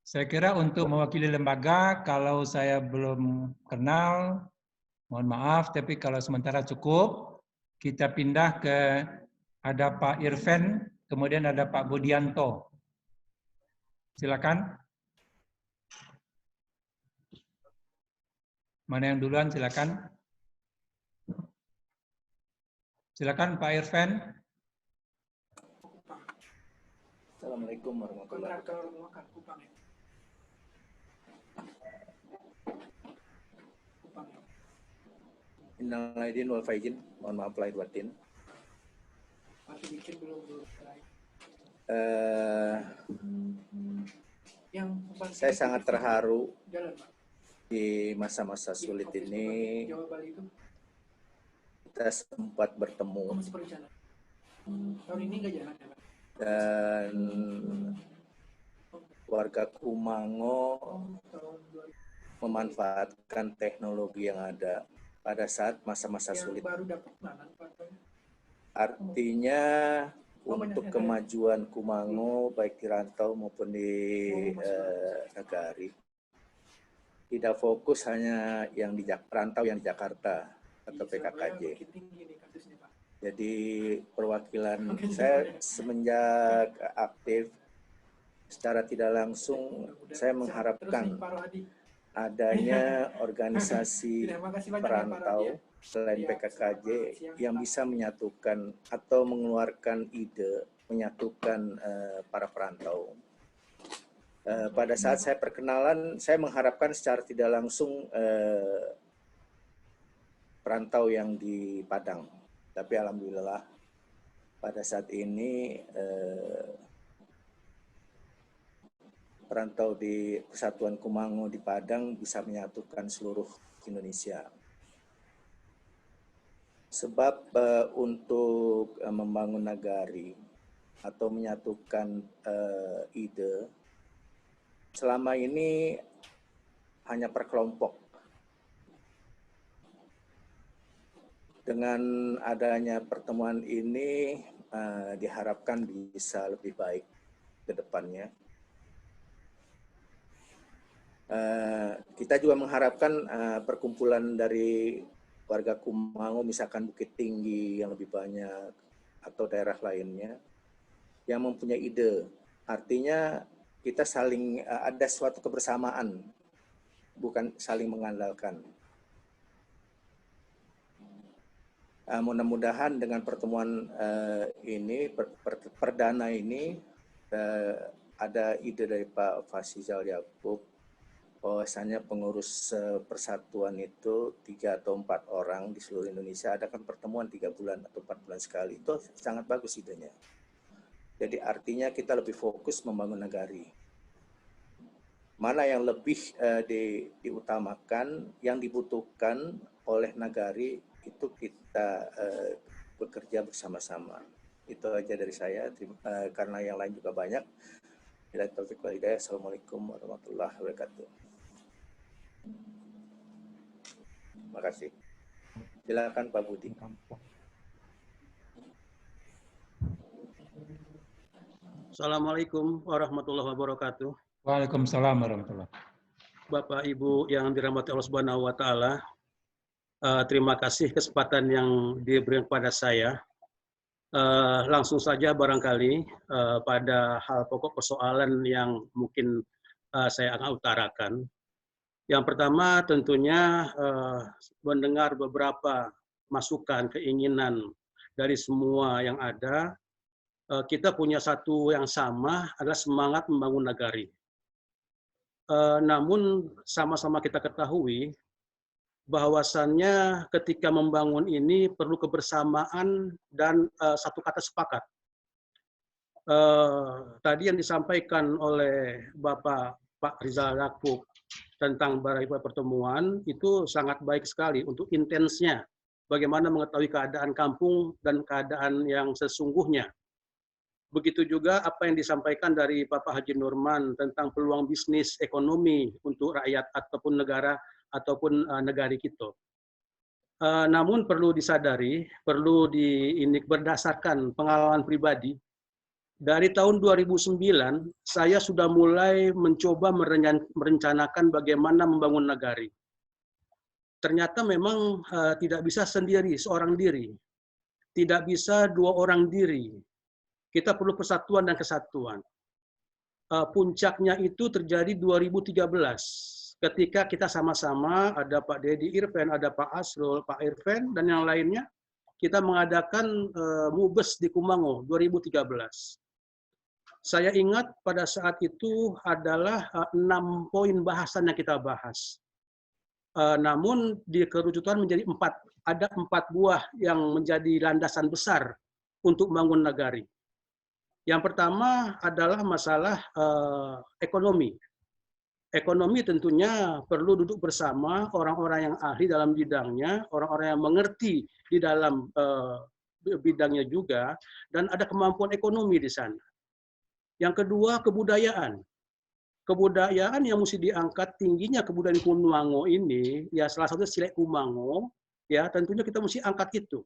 Saya kira untuk mewakili lembaga, kalau saya belum kenal, mohon maaf, tapi kalau sementara cukup, kita pindah ke ada Pak Irfan, kemudian ada Pak Budianto. Silakan. Mana yang duluan, silakan. Silakan Pak Irfan. Assalamualaikum warahmatullahi wabarakatuh. Innal aidin wal faizin, mohon maaf lahir batin. Saya sangat terharu di masa-masa sulit ini kita sempat bertemu dan warga Kumango memanfaatkan teknologi yang ada pada saat masa-masa sulit. Artinya untuk kemajuan Kumango baik di rantau maupun di Nagari, tidak fokus hanya yang di perantau yang di Jakarta atau PKKJ. Jadi perwakilan saya semenjak aktif secara tidak langsung saya mengharapkan adanya organisasi perantau selain PKKJ yang bisa menyatukan atau mengeluarkan ide menyatukan para perantau. Pada saat saya perkenalan, saya mengharapkan secara tidak langsung perantau yang di Padang. Tapi alhamdulillah pada saat ini perantau di Persatuan Kumango di Padang bisa menyatukan seluruh Indonesia. Sebab untuk membangun nagari atau menyatukan ide, selama ini hanya per kelompok. Dengan adanya pertemuan ini diharapkan bisa lebih baik ke depannya. Kita juga mengharapkan perkumpulan dari warga Kumango, misalkan Bukit Tinggi yang lebih banyak, atau daerah lainnya, yang mempunyai ide. Artinya kita saling ada suatu kebersamaan, bukan saling mengandalkan. Mudah-mudahan dengan pertemuan ini, perdana ini, ada ide dari Pak Fasizal Yakub, bahwasanya pengurus persatuan itu 3 atau 4 orang di seluruh Indonesia, adakan pertemuan 3 bulan atau 4 bulan sekali. Itu sangat bagus idenya. Jadi artinya kita lebih fokus membangun nagari. Mana yang lebih diutamakan, yang dibutuhkan oleh nagari, itu kita bekerja bersama-sama. Itu aja dari saya, karena yang lain juga banyak. Bila taufiq wal hidayah. Assalamualaikum warahmatullahi wabarakatuh. Terima kasih. Silakan Pak Budi. Assalamualaikum warahmatullahi wabarakatuh. Waalaikumsalam warahmatullahi wabarakatuh. Bapak Ibu yang dirahmati Allah Subhanahu wa taala. Terima kasih kesempatan yang diberikan kepada saya. Langsung saja barangkali pada hal pokok persoalan yang mungkin saya akan utarakan. Yang pertama tentunya mendengar beberapa masukan, keinginan dari semua yang ada. Kita punya satu yang sama, adalah semangat membangun nagari. Namun sama-sama kita ketahui bahwasannya ketika membangun ini perlu kebersamaan dan satu kata sepakat. Tadi yang disampaikan oleh Bapak Pak Rizal Yakub tentang barangkali pertemuan itu sangat baik sekali untuk intensnya, bagaimana mengetahui keadaan kampung dan keadaan yang sesungguhnya. Begitu juga apa yang disampaikan dari Bapak Haji Nurman tentang peluang bisnis ekonomi untuk rakyat ataupun negara ataupun negari kita. Namun perlu disadari, perlu berdasarkan pengalaman pribadi, dari tahun 2009 saya sudah mulai mencoba merencanakan bagaimana membangun nagari. Ternyata memang tidak bisa sendiri, seorang diri. Tidak bisa 2 orang diri. Kita perlu persatuan dan kesatuan. Puncaknya itu terjadi 2013, ketika kita sama-sama, ada Pak Dedi Irfan, ada Pak Asrul, Pak Irfan, dan yang lainnya, kita mengadakan Mubes di Kumango 2013. Saya ingat pada saat itu adalah 6 poin bahasan yang kita bahas. Namun dikerucutan menjadi 4. Ada 4 buah yang menjadi landasan besar untuk membangun nagari. Yang pertama adalah masalah ekonomi. Ekonomi tentunya perlu duduk bersama orang-orang yang ahli dalam bidangnya, orang-orang yang mengerti di dalam bidangnya juga, dan ada kemampuan ekonomi di sana. Yang kedua, kebudayaan. Kebudayaan yang mesti diangkat, tingginya kebudayaan Kumango ini, ya salah satu Silek Kumango, ya tentunya kita mesti angkat itu.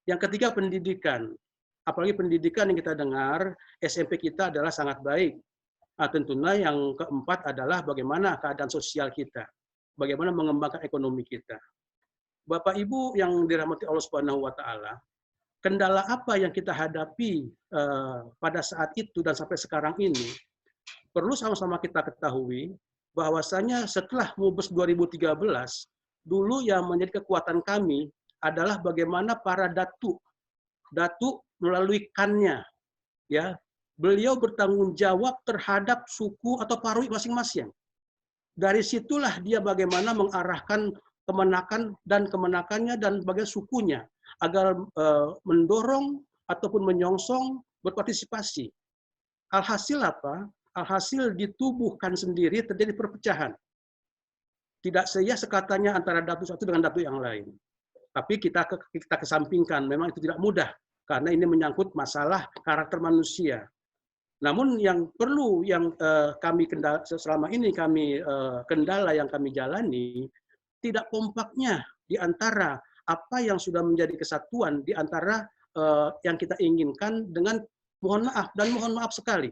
Yang ketiga, pendidikan. Apalagi pendidikan yang kita dengar, SMP kita adalah sangat baik. Nah, tentunya yang keempat adalah bagaimana keadaan sosial kita, bagaimana mengembangkan ekonomi kita. Bapak Ibu yang dirahmati Allah Subhanahu wa taala, kendala apa yang kita hadapi pada saat itu dan sampai sekarang ini, perlu sama-sama kita ketahui bahwasanya setelah MUBES 2013, dulu yang menjadi kekuatan kami adalah bagaimana para datu melalui kannya, ya, beliau bertanggung jawab terhadap suku atau parwi masing-masing. Dari situlah dia bagaimana mengarahkan kemenakan dan kemenakannya dan bagian sukunya agar mendorong ataupun menyongsong berpartisipasi. Alhasil apa? Alhasil ditubuhkan sendiri terjadi perpecahan. Tidak seya sekatanya antara datu satu dengan datu yang lain. Tapi kita kesampingkan, memang itu tidak mudah karena ini menyangkut masalah karakter manusia. Namun yang perlu yang kami selama ini kendala yang kami jalani, tidak kompaknya di antara apa yang sudah menjadi kesatuan di antara yang kita inginkan dengan mohon maaf, dan mohon maaf sekali.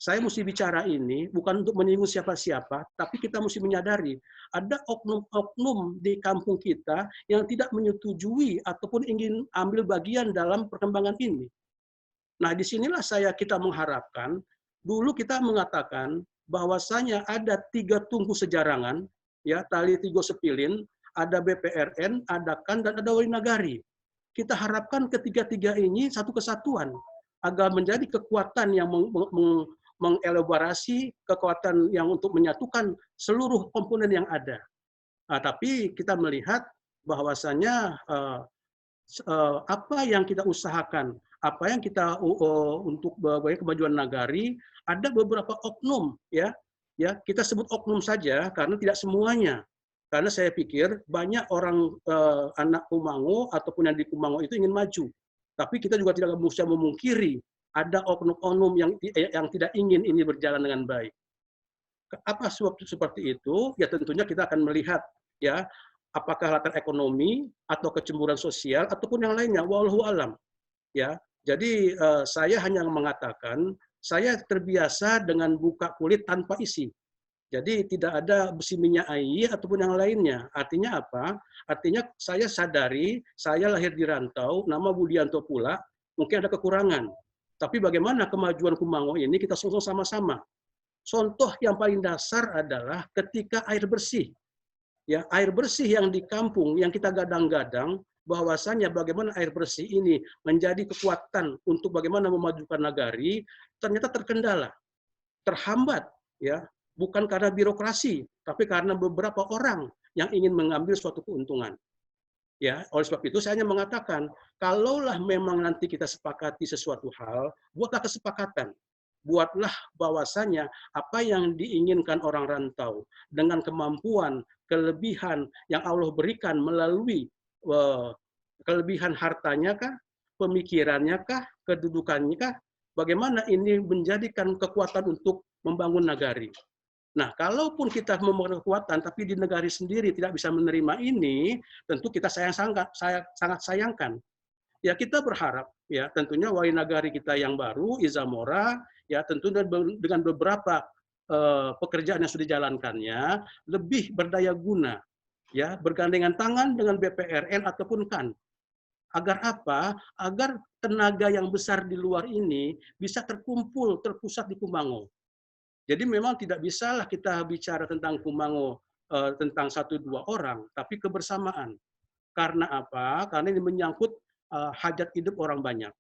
Saya mesti bicara ini bukan untuk menyinggung siapa-siapa, tapi kita mesti menyadari ada oknum-oknum di kampung kita yang tidak menyetujui ataupun ingin ambil bagian dalam perkembangan ini. Nah, disinilah kita mengharapkan, dulu kita mengatakan bahwasanya ada 3 tungku sejarangan, ya, tali tiga sepilin, ada BPRN, ada KAN, dan ada Wali Nagari. Kita harapkan ketiga-tiga ini satu kesatuan, agar menjadi kekuatan yang mengelaborasi, kekuatan yang untuk menyatukan seluruh komponen yang ada. Nah, tapi kita melihat bahwasanya apa yang kita usahakan, apa yang kita untuk kemajuan nagari, ada beberapa oknum, ya kita sebut oknum saja karena tidak semuanya. Karena saya pikir banyak orang anak Kumango ataupun yang di Kumango itu ingin maju, tapi kita juga tidak bisa memungkiri ada oknum-oknum yang tidak ingin ini berjalan dengan baik. Apa seperti itu? Ya tentunya kita akan melihat, ya, apakah latar ekonomi atau kecemburuan sosial ataupun yang lainnya. Wallahu alam. Ya, jadi saya hanya mengatakan saya terbiasa dengan buka kulit tanpa isi. Jadi tidak ada besi minyak air ataupun yang lainnya. Artinya apa? Artinya saya sadari, saya lahir di rantau, nama Budianto pula, mungkin ada kekurangan. Tapi bagaimana kemajuan Kumango ini kita sosok sama-sama. Contoh yang paling dasar adalah ketika air bersih. Ya, air bersih yang di kampung yang kita gadang-gadang bahwasanya bagaimana air bersih ini menjadi kekuatan untuk bagaimana memajukan nagari, ternyata terkendala, terhambat, ya, bukan karena birokrasi, tapi karena beberapa orang yang ingin mengambil suatu keuntungan. Ya, oleh sebab itu saya hanya mengatakan, kalaulah memang nanti kita sepakati sesuatu hal, buatlah kesepakatan. Buatlah bahwasanya apa yang diinginkan orang rantau dengan kemampuan, kelebihan yang Allah berikan melalui kelebihan hartanya kah, pemikirannya kah, kedudukannya kah, bagaimana ini menjadikan kekuatan untuk membangun nagari. Nah, kalaupun kita membangun kekuatan, tapi di negara sendiri tidak bisa menerima ini, tentu kita sangat sayangkan. Ya, kita berharap, ya, tentunya Wali Nagari kita yang baru, Izamora, ya, tentu dengan beberapa pekerjaan yang sudah dijalankannya, lebih berdaya guna, ya, bergandengan tangan dengan BPRN ataupun KAN. Agar apa? Agar tenaga yang besar di luar ini bisa terkumpul, terpusat di Kumango. Jadi memang tidak bisalah kita bicara tentang Kumango tentang 1-2 orang, tapi kebersamaan. Karena apa? Karena ini menyangkut hajat hidup orang banyak.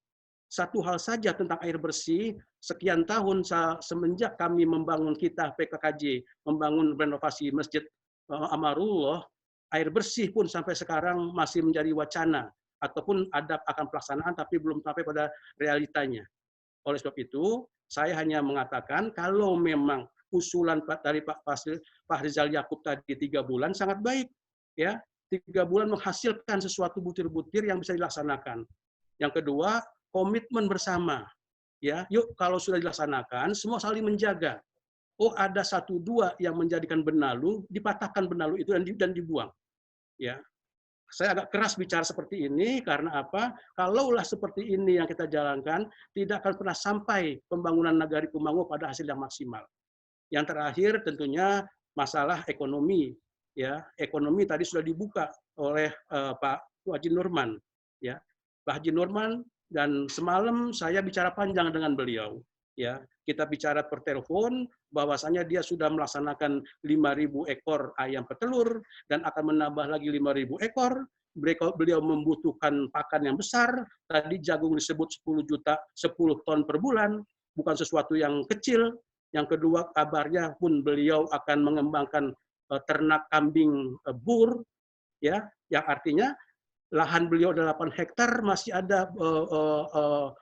Satu hal saja tentang air bersih, sekian tahun semenjak kami membangun kita PKKJ, membangun renovasi Masjid Amarullah, air bersih pun sampai sekarang masih menjadi wacana, ataupun ada akan pelaksanaan tapi belum sampai pada realitanya. Oleh sebab itu, saya hanya mengatakan kalau memang usulan dari Pak Rizal Yakub tadi 3 bulan sangat baik, ya, 3 bulan menghasilkan sesuatu butir-butir yang bisa dilaksanakan. Yang kedua, komitmen bersama, ya, yuk kalau sudah dilaksanakan semua saling menjaga. Oh, ada 1-2 yang menjadikan benalu, dipatahkan benalu itu dan dibuang, ya. saya agak keras bicara seperti ini karena apa? Kalaulah seperti ini yang kita jalankan, tidak akan pernah sampai pembangunan Nagari Kumango pada hasil yang maksimal. Yang terakhir tentunya masalah ekonomi. Ya, ekonomi tadi sudah dibuka oleh Pak Haji Nurman. Ya, Pak Haji Nurman, dan semalam saya bicara panjang dengan beliau. Ya, kita bicara per telepon bahwasanya dia sudah melaksanakan 5.000 ekor ayam petelur dan akan menambah lagi 5.000 ekor. Beliau membutuhkan pakan yang besar. Tadi jagung disebut 10 juta, 10 ton per bulan, bukan sesuatu yang kecil. Yang kedua, kabarnya pun beliau akan mengembangkan ternak kambing bur, ya, yang artinya lahan beliau 8 hektar masih ada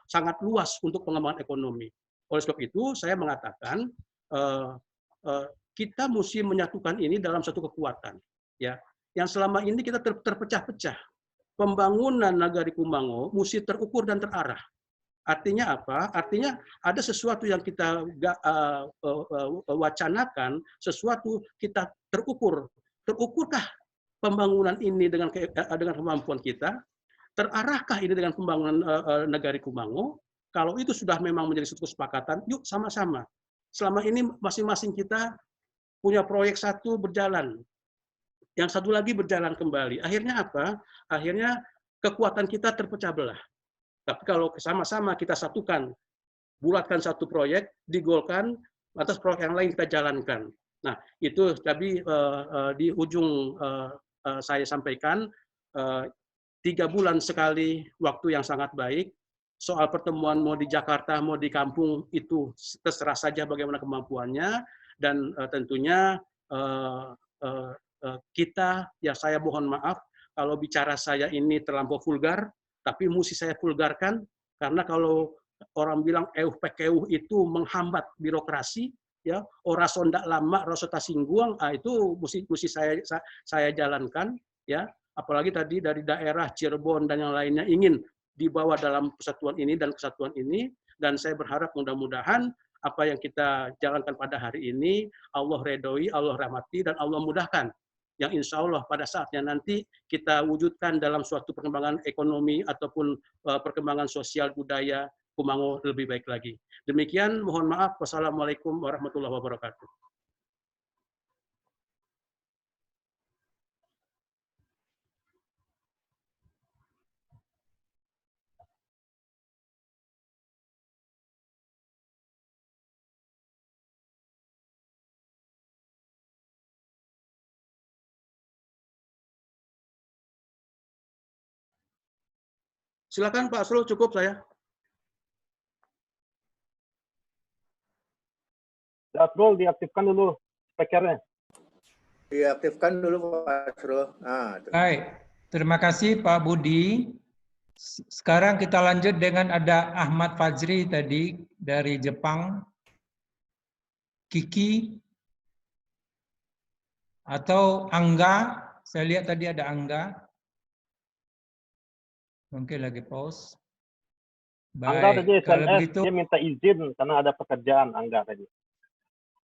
sangat luas untuk pengembangan ekonomi. Oleh sebab itu, saya mengatakan kita mesti menyatukan ini dalam satu kekuatan. Ya, yang selama ini kita terpecah-pecah. Pembangunan Nagari Kumango mesti terukur dan terarah. Artinya apa? Artinya ada sesuatu yang kita wacanakan, sesuatu kita terukur. Terukurkah pembangunan ini dengan kemampuan kita? Terarahkah ini dengan pembangunan Nagari Kumango? Kalau itu sudah memang menjadi suatu kesepakatan, yuk sama-sama. Selama ini masing-masing kita punya proyek satu berjalan, yang satu lagi berjalan kembali. Akhirnya apa? Akhirnya kekuatan kita terpecah belah. Tapi kalau sama-sama kita satukan, bulatkan satu proyek, digolkan, lantas proyek yang lain kita jalankan. Nah, itu tadi di ujung saya sampaikan, 3 bulan sekali waktu yang sangat baik. Soal pertemuan mau di Jakarta, mau di kampung, itu terserah saja bagaimana kemampuannya. Dan tentunya kita, ya saya mohon maaf, kalau bicara saya ini terlampau vulgar, tapi mesti saya vulgarkan, karena kalau orang bilang euh pekeuh itu menghambat birokrasi, ya, ora sondak lama rasota singguang, itu mesti saya jalankan, ya, apalagi tadi dari daerah Cirebon dan yang lainnya ingin dibawa dalam persatuan ini dan kesatuan ini, dan saya berharap mudah-mudahan apa yang kita jalankan pada hari ini Allah redoi, Allah rahmati, dan Allah mudahkan, yang insya Allah pada saatnya nanti kita wujudkan dalam suatu perkembangan ekonomi ataupun perkembangan sosial budaya Kumango lebih baik lagi. Demikian, mohon maaf. Wassalamualaikum warahmatullahi wabarakatuh. Silakan Pak Asrul, cukup saya. Asrul, diaktifkan dulu speakernya. Diaktifkan dulu Pak Asrul. Nah, baik, terima kasih Pak Budi. Sekarang kita lanjut dengan ada Ahmad Fajri tadi dari Jepang. Kiki atau Angga, saya lihat tadi ada Angga. Mungkin lagi pause. Baik, Angga tadi kalau SMS, begitu dia minta izin karena ada pekerjaan Angga tadi.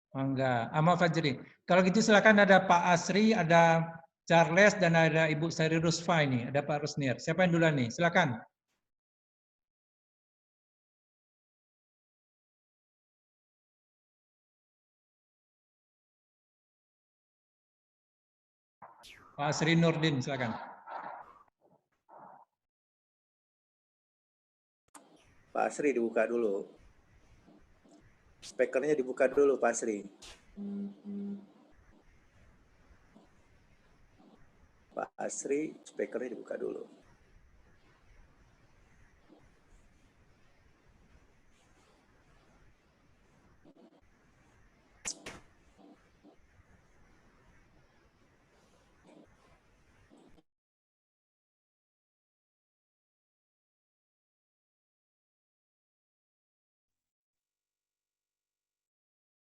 Angga, Ahmad Fajri. Kalau gitu silakan, ada Pak Asri, ada Charles, dan ada Ibu Sari Rusfa ini. Ada Pak Rusnir. Siapa yang duluan nih? Silakan. Pak Asri Nurdin, silakan. Pak Asri dibuka dulu. Speakernya dibuka dulu Pak Asri. Pak Asri, speakernya dibuka dulu.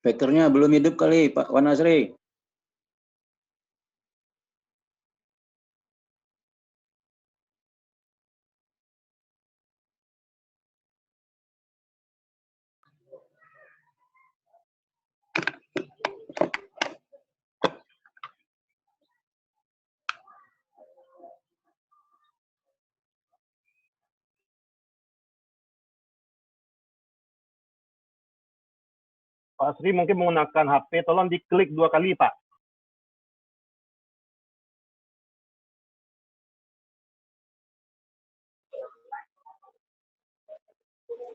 Speakernya belum hidup kali, Pak Wan Asri. Pak Sri mungkin menggunakan HP, tolong diklik 2 kali, Pak.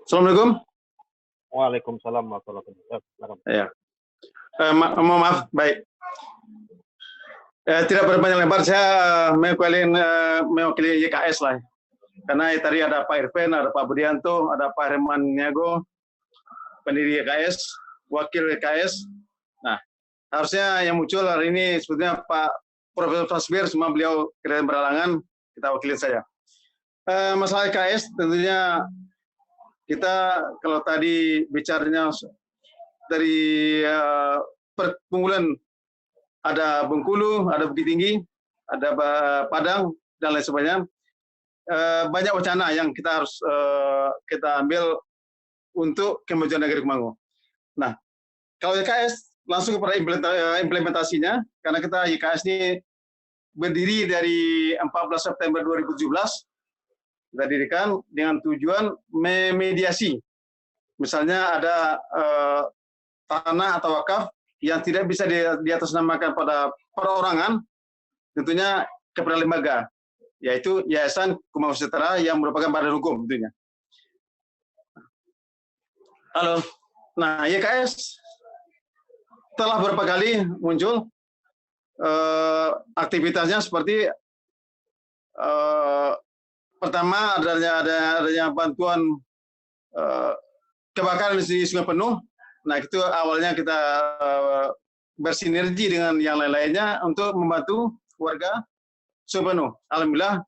Assalamualaikum. Waalaikumsalam warahmatullahi wabarakatuh. Ya. Maaf, baik. Tidak berpanjang lebar, saya mewakili YKS lah. Karena tadi ada Pak Irfan, ada Pak Budianto, ada Pak Herman Niago, pendiri YKS, wakil YKS. Nah, harusnya yang muncul hari ini sebetulnya Pak Profesor Tasbir, semua beliau keadaan beralangan, kita wakilin saya. Masalah YKS tentunya kita kalau tadi bicaranya dari perkumpulan ada Bengkulu, ada Bukit Tinggi, ada Padang, dan lain sebagainya. Banyak wacana yang kita harus kita ambil untuk kemajuan negeri Kumanggo. Nah, kalau YKS langsung kepada implementasinya, karena kita YKS ini berdiri dari 14 September 2017, kita dirikan dengan tujuan memediasi. Misalnya ada tanah atau wakaf yang tidak bisa diatasnamakan pada perorangan, tentunya kepada lembaga, yaitu Yayasan Kumanggo Sejahtera yang merupakan badan hukum tentunya. Halo, nah YKS telah beberapa kali muncul aktivitasnya seperti pertama adanya bantuan kebakaran di Sungai Penuh. Nah, itu awalnya kita bersinergi dengan yang lain-lainnya untuk membantu warga Sungai Penuh. Alhamdulillah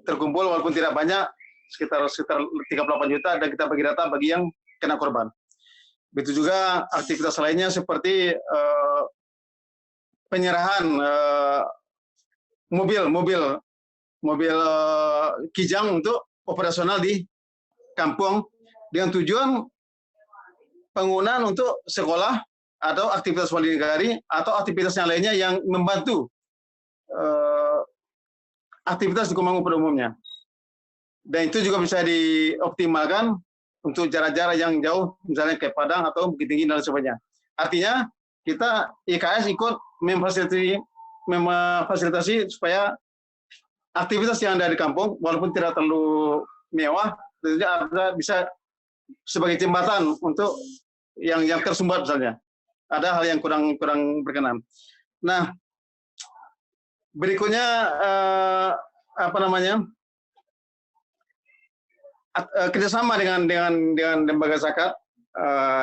terkumpul walaupun tidak banyak, sekitar 38 juta, dan kita bagi data bagi yang kena korban. Begitu juga aktivitas lainnya seperti penyerahan mobil kijang untuk operasional di kampung dengan tujuan penggunaan untuk sekolah atau aktivitas wali negari atau aktivitas yang lainnya yang membantu aktivitas di Kumanggo pada umumnya. Dan itu juga bisa dioptimalkan untuk jarak-jarak yang jauh, misalnya ke Padang atau Bukit Tinggi dan sebagainya. Artinya kita IKS ikut memfasilitasi supaya aktivitas yang ada di kampung, walaupun tidak terlalu mewah, tentunya bisa sebagai jembatan untuk yang tersumbat misalnya. Ada hal yang kurang berkenan. Nah, berikutnya kerjasama dengan lembaga zakat,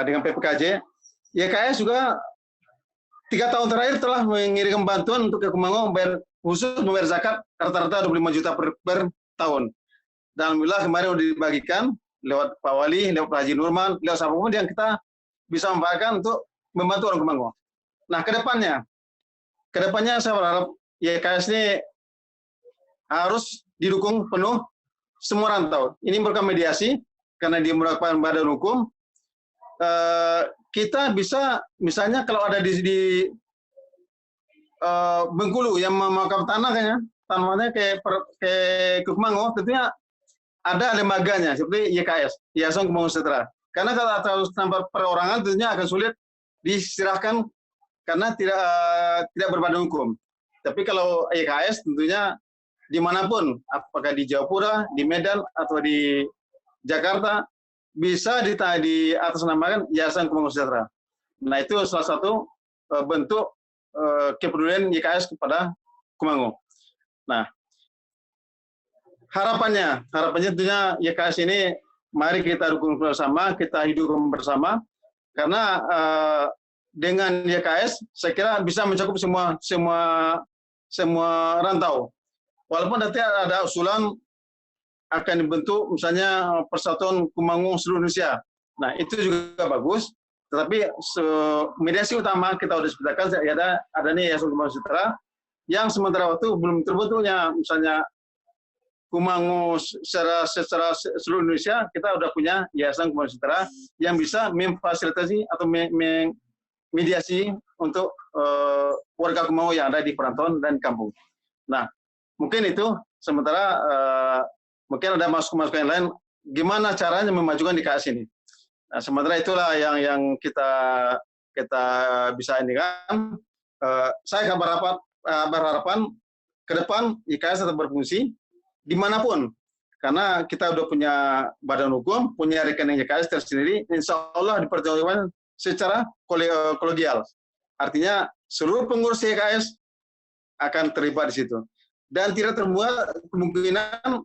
dengan PPKJ, YKS juga 3 tahun terakhir telah mengirimkan bantuan untuk ke Kumanggo khusus membayar zakat rata-rata 25 juta per tahun. Dan alhamdulillah kemarin sudah dibagikan lewat Pak Wali, lewat Pak Haji Nurman, lewat siapapun yang kita bisa manfaatkan untuk membantu orang Kumanggo. Nah, kedepannya saya berharap YKS ini harus didukung penuh semua rantau. Ini merupakan mediasi karena dia merupakan badan hukum. Kita bisa misalnya kalau ada di Bengkulu yang memakan tanah kayaknya, tanahnya ke Kumanggo, tentunya ada lembaganya seperti YKS, Yayasan Kumanggo Sejahtera. Karena kalau terus tanpa perorangan tentunya akan sulit diserahkan karena tidak berbadan hukum. Tapi kalau YKS tentunya dimanapun, apakah di Jayapura, di Medan, atau di Jakarta, bisa diatasnamakan Yayasan Kumanggo Sejahtera. Nah, itu salah satu bentuk kepedulian YKS kepada Kumanggo. Nah, harapannya tentunya YKS ini mari kita dukung bersama, kita hidup bersama, karena dengan YKS saya kira bisa mencakup semua rantau. Walaupun nanti ada usulan akan dibentuk misalnya Persatuan Kumanggo seluruh Indonesia. Nah, itu juga bagus. Tetapi mediasi utama kita sudah sebutkan ada nih Yayasan Kumanggo Sejahtera yang sementara waktu belum terbentuknya misalnya Kumanggo secara seluruh Indonesia, kita sudah punya Yayasan Kumanggo Sejahtera yang bisa memfasilitasi atau mediasi untuk warga Kumanggo yang ada di perantauan dan kampung. Nah, mungkin itu sementara mungkin ada masukan yang lain gimana caranya memajukan YKS ini. Nah, sementara itulah yang kita bisa ini kan. Saya berharapan ke depan IKS tetap berfungsi dimanapun, karena kita udah punya badan hukum, punya rekening IKS tersendiri, insya Allah dipertanggungjawabkan secara kolegial. Artinya seluruh pengurus IKS akan terlibat di situ, dan tidak terbuat kemungkinan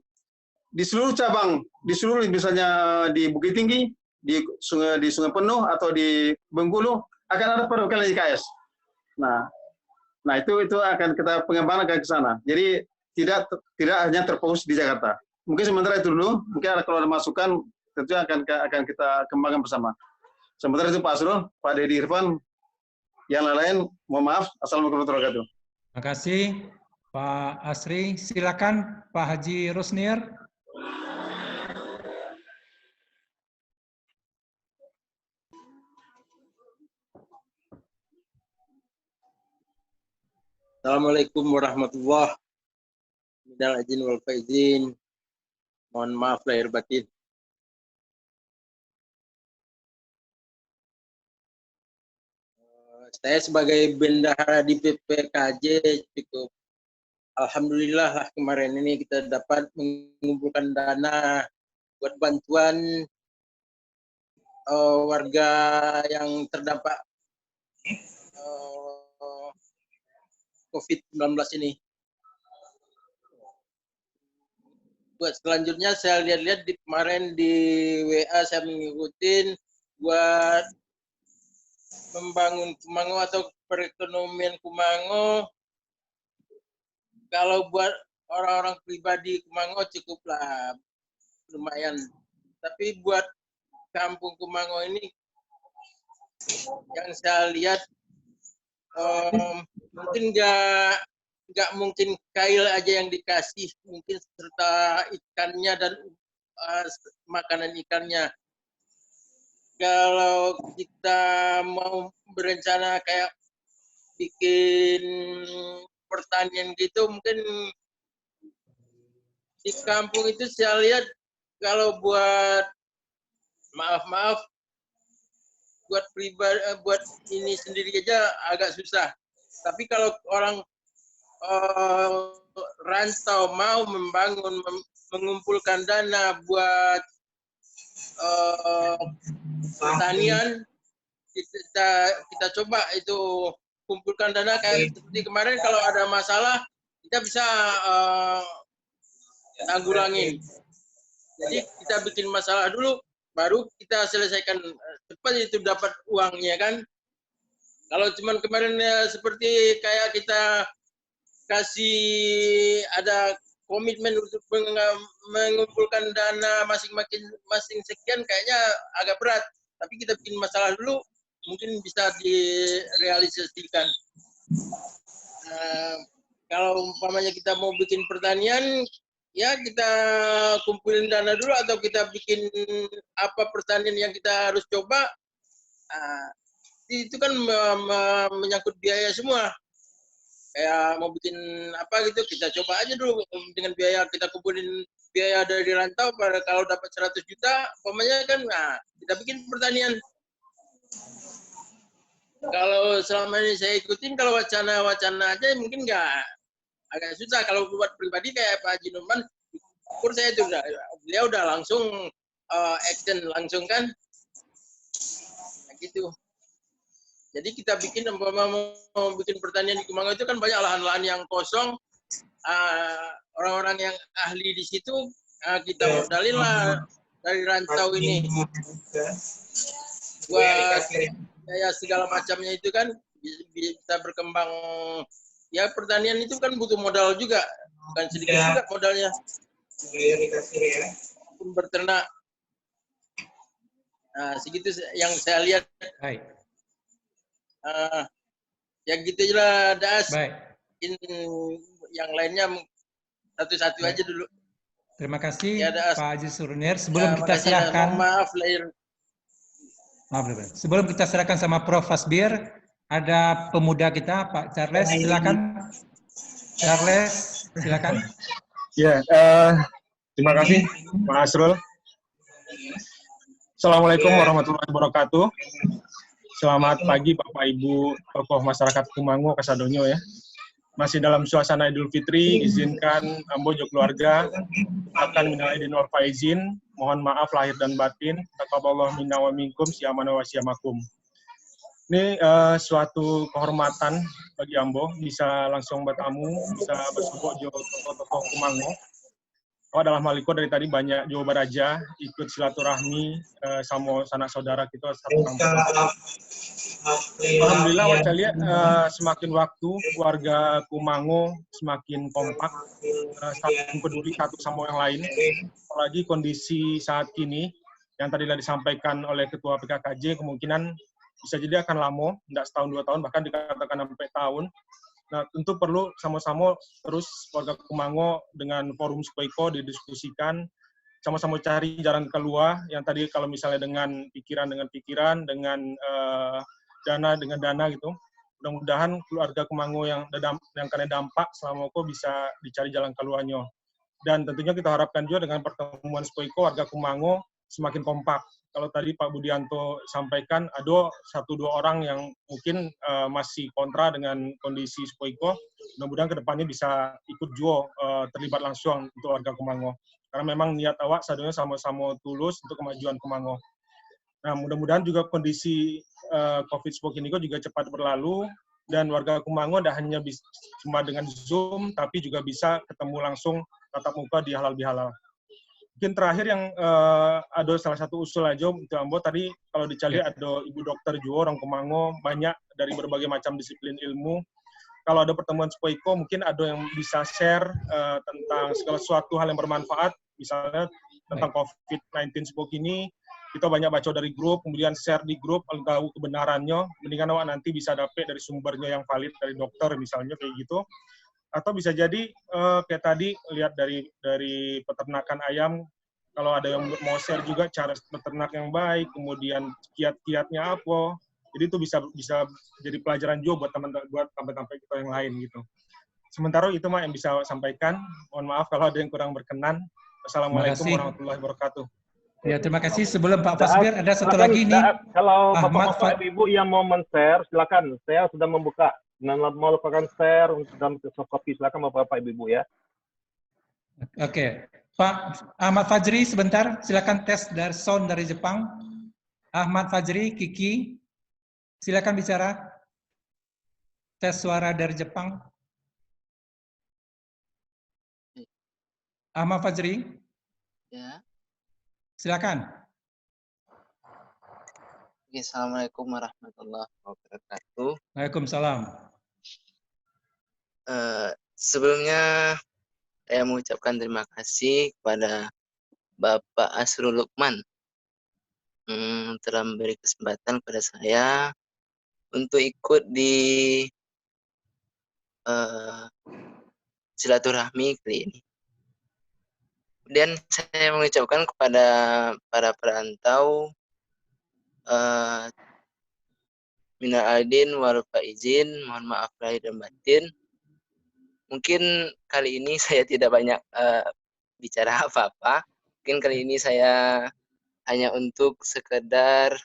di seluruh cabang, di seluruh misalnya di Bukit Tinggi, di Sungai Penuh atau di Bengkulu akan ada perwakilan IKS. Nah itu akan kita pengembangan ke sana. Jadi tidak hanya terfokus di Jakarta. Mungkin sementara itu dulu. Mungkin kalau ada masukan tentunya akan kita kembangkan bersama. Sementara itu Pak Asrul, Pak Dedi Irfan, yang lain-lain mohon maaf. Assalamualaikum warahmatullahi wabarakatuh. Terima kasih Pak Asri. Silakan Pak Haji Rusnir. Assalamualaikum warahmatullahi wabarakatuh. Minal aidin wal faizin. Mohon maaf lahir batin. Saya sebagai bendahara di PPKJ cukup alhamdulillah lah kemarin ini kita dapat mengumpulkan dana buat bantuan warga yang terdampak COVID-19 ini. Buat selanjutnya saya lihat-lihat kemarin di WA saya mengikutin buat membangun Kumango atau perekonomian Kumango. Kalau buat orang-orang pribadi Kumango cukuplah lumayan. Tapi buat kampung Kumango ini yang saya lihat mungkin nggak mungkin kail aja yang dikasih, mungkin serta ikannya dan makanan ikannya. Kalau kita mau berencana kayak bikin pertanian gitu, mungkin di kampung itu saya lihat kalau buat maaf buat pribadi, buat ini sendiri aja agak susah. Tapi kalau orang rantau mau membangun, mengumpulkan dana buat pertanian, kita coba itu kumpulkan dana kayak seperti kemarin. Kalau ada masalah kita bisa tanggulangin. Jadi kita bikin masalah dulu, baru kita selesaikan, cepat itu dapat uangnya kan. Kalau cuman kemarin seperti kayak kita kasih ada komitmen untuk mengumpulkan dana masing-masing sekian, kayaknya agak berat. Tapi kita bikin masalah dulu, mungkin bisa direalisasikan. Kalau umpamanya kita mau bikin pertanian, ya kita kumpulin dana dulu atau kita bikin apa pertanian yang kita harus coba. Itu kan menyangkut biaya semua. Kayak mau bikin apa gitu, kita coba aja dulu dengan biaya, kita kumpulin biaya dari rantau, pada kalau dapat 100 juta, umpamanya kan, kita bikin pertanian. Kalau selama ini saya ikutin, kalau wacana-wacana aja mungkin agak susah. Kalau buat pribadi kayak Pak Haji Numan, ukur saya itu beliau udah langsung action langsung kan, gitu. Jadi kita bikin, mau bikin pertanian di Kumango itu kan banyak lahan-lahan yang kosong, orang-orang yang ahli di situ kita modalin lah dari rantau ini. Buat ya segala macamnya itu kan bisa berkembang. Ya pertanian itu kan butuh modal juga, bukan sedikit juga modalnya. Berternak. Segitu yang saya lihat. Baik. Ya gitu lah, Das. Baik. Yang lainnya satu-satu aja dulu. Terima kasih ya, Pak Haji Surunir. Sebelum kita serahkan, sebelum kita serahkan sama Prof. Fasbir, ada pemuda kita Pak Charles, silakan. Charles, silakan. Ya, terima kasih Pak Asrul. Assalamualaikum warahmatullahi wabarakatuh. Selamat pagi Bapak Ibu tokoh masyarakat Kumango Kasadonyo ya. Masih dalam suasana Idul Fitri, izinkan Ambo jo keluarga akan minal aidin wal faizin, mohon maaf lahir dan batin, taqabbalallahu minna wa minkum, siyamana wa siyamakum. Ini suatu kehormatan bagi Ambo bisa langsung bertamu, bisa bersumpah jo tokoh-tokoh Kumango. Dalam hal itu dari tadi banyak Jawa Baraja ikut silaturahmi sama sanak saudara kita satu kampung. Alhamdulillah saya lihat semakin waktu warga Kumango semakin kompak, saling peduli satu sama yang lain. Apalagi kondisi saat ini yang tadi disampaikan oleh Ketua PKKJ kemungkinan bisa jadi akan lama, tidak setahun 2 tahun, bahkan dikatakan sampai tahun. Nah, tentu perlu sama-sama terus warga Kumango dengan forum Spoiko didiskusikan, sama-sama cari jalan keluar, yang tadi kalau misalnya dengan pikiran, dengan dana gitu. Mudah-mudahan keluarga Kumango yang kena dampak selama itu bisa dicari jalan keluarnya. Dan tentunya kita harapkan juga dengan pertemuan Spoiko warga Kumango semakin kompak. Kalau tadi Pak Budianto sampaikan, ada 1-2 orang yang mungkin masih kontra dengan kondisi Spoiko. Mudah-mudahan kedepannya bisa ikut juga terlibat langsung untuk warga Kumango. Karena memang niat awak sadurnya sama-sama tulus untuk kemajuan Kumango. Nah, mudah-mudahan juga kondisi COVID-19 ini juga cepat berlalu, dan warga Kumango tidak hanya cuma dengan Zoom, tapi juga bisa ketemu langsung tatap muka di halal bihalal. Mungkin terakhir yang ada salah satu usul aja untuk Ambo tadi kalau dicari ada ibu dokter juga orang Kumango banyak dari berbagai macam disiplin ilmu. Kalau ada pertemuan Spoiko mungkin ada yang bisa share tentang segala sesuatu hal yang bermanfaat, misalnya tentang COVID-19 Spoiko ini kita banyak baca dari grup, kemudian share di grup kalau tahu kebenarannya, mendingan awak nanti bisa dapat dari sumbernya yang valid dari dokter misalnya kayak gitu. Atau bisa jadi kayak tadi lihat dari peternakan ayam, kalau ada yang mau share juga cara peternak yang baik, kemudian kiat-kiatnya apa, jadi itu bisa jadi pelajaran juga buat tampil-tampil kita yang lain gitu. Sementara itu yang bisa saya sampaikan. Mohon maaf kalau ada yang kurang berkenan. Wassalamualaikum warahmatullahi wabarakatuh. Ya, terima kasih. Sebelum Pak Fasbir, ada satu lagi nih. Kalau Bapak Ibu yang mau men-share, silakan. Saya sudah membuka. Mau lakukan share dalam soft copy, silakan Bapak Ibu ya. Oke, Pak Ahmad Fajri sebentar, silakan tes dari sound dari Jepang. Ahmad Fajri, Kiki, silakan bicara. Tes suara dari Jepang. Ahmad Fajri. Ya. Silakan. Assalamualaikum warahmatullahi wabarakatuh. Waalaikumsalam. Sebelumnya saya mengucapkan terima kasih kepada Bapak Asrul Lukman telah memberi kesempatan kepada saya untuk ikut di silaturahmi kali ini. Kemudian saya mengucapkan kepada para perantau minal aidin wal faizin, mohon maaf lahir dan batin. Mungkin kali ini saya tidak banyak bicara apa-apa. Mungkin kali ini saya hanya untuk sekedar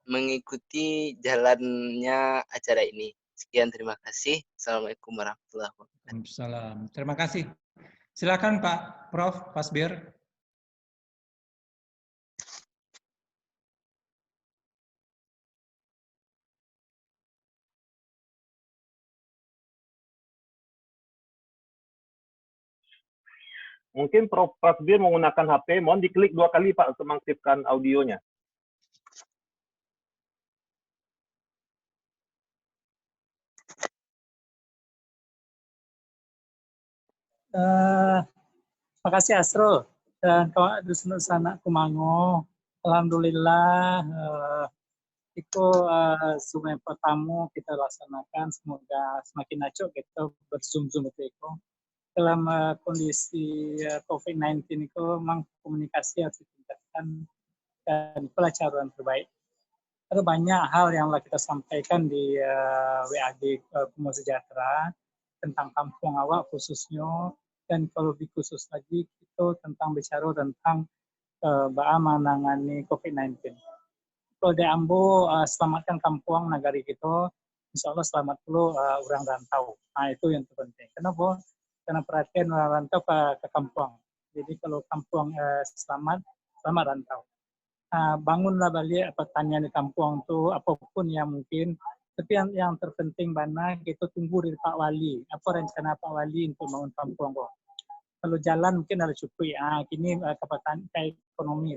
mengikuti jalannya acara ini. Sekian, terima kasih. Assalamualaikum warahmatullahi wabarakatuh. Waalaikumsalam. Terima kasih. Silakan Pak Prof. Fasbir. Mungkin Prof. Fasbir menggunakan HP, mohon diklik 2 kali Pak untuk mengaktifkan audionya. Terima kasih Asrul dan kawan Dusun Kumango. Alhamdulillah itu Zoom yang pertama kita laksanakan, semoga semakin acok kita berzoom itu. Dalam kondisi COVID-19 itu memang komunikasi harus ditingkatkan dan itulah cara yang terbaik. Ada banyak hal yang kita sampaikan di WAD Kumango Sejahtera tentang kampung awak khususnya, dan kalau lebih khusus lagi itu tentang bicara tentang menangani COVID-19. Kalau di Ambo selamatkan kampung nagari kita, insya Allah selamat dulu orang rantau. Nah itu yang terpenting. Kenapa? Karena perhatian orang rantau ke kampung. Jadi kalau kampung selamat rantau. Bangunlah balik pertanian di kampung itu, apapun yang mungkin. Tapi yang terpenting mana kita tunggu dari Pak Wali. Apa rencana Pak Wali untuk bangun kampung kok? Kalau jalan mungkin ada cukup. Kini kepatan ekonomi.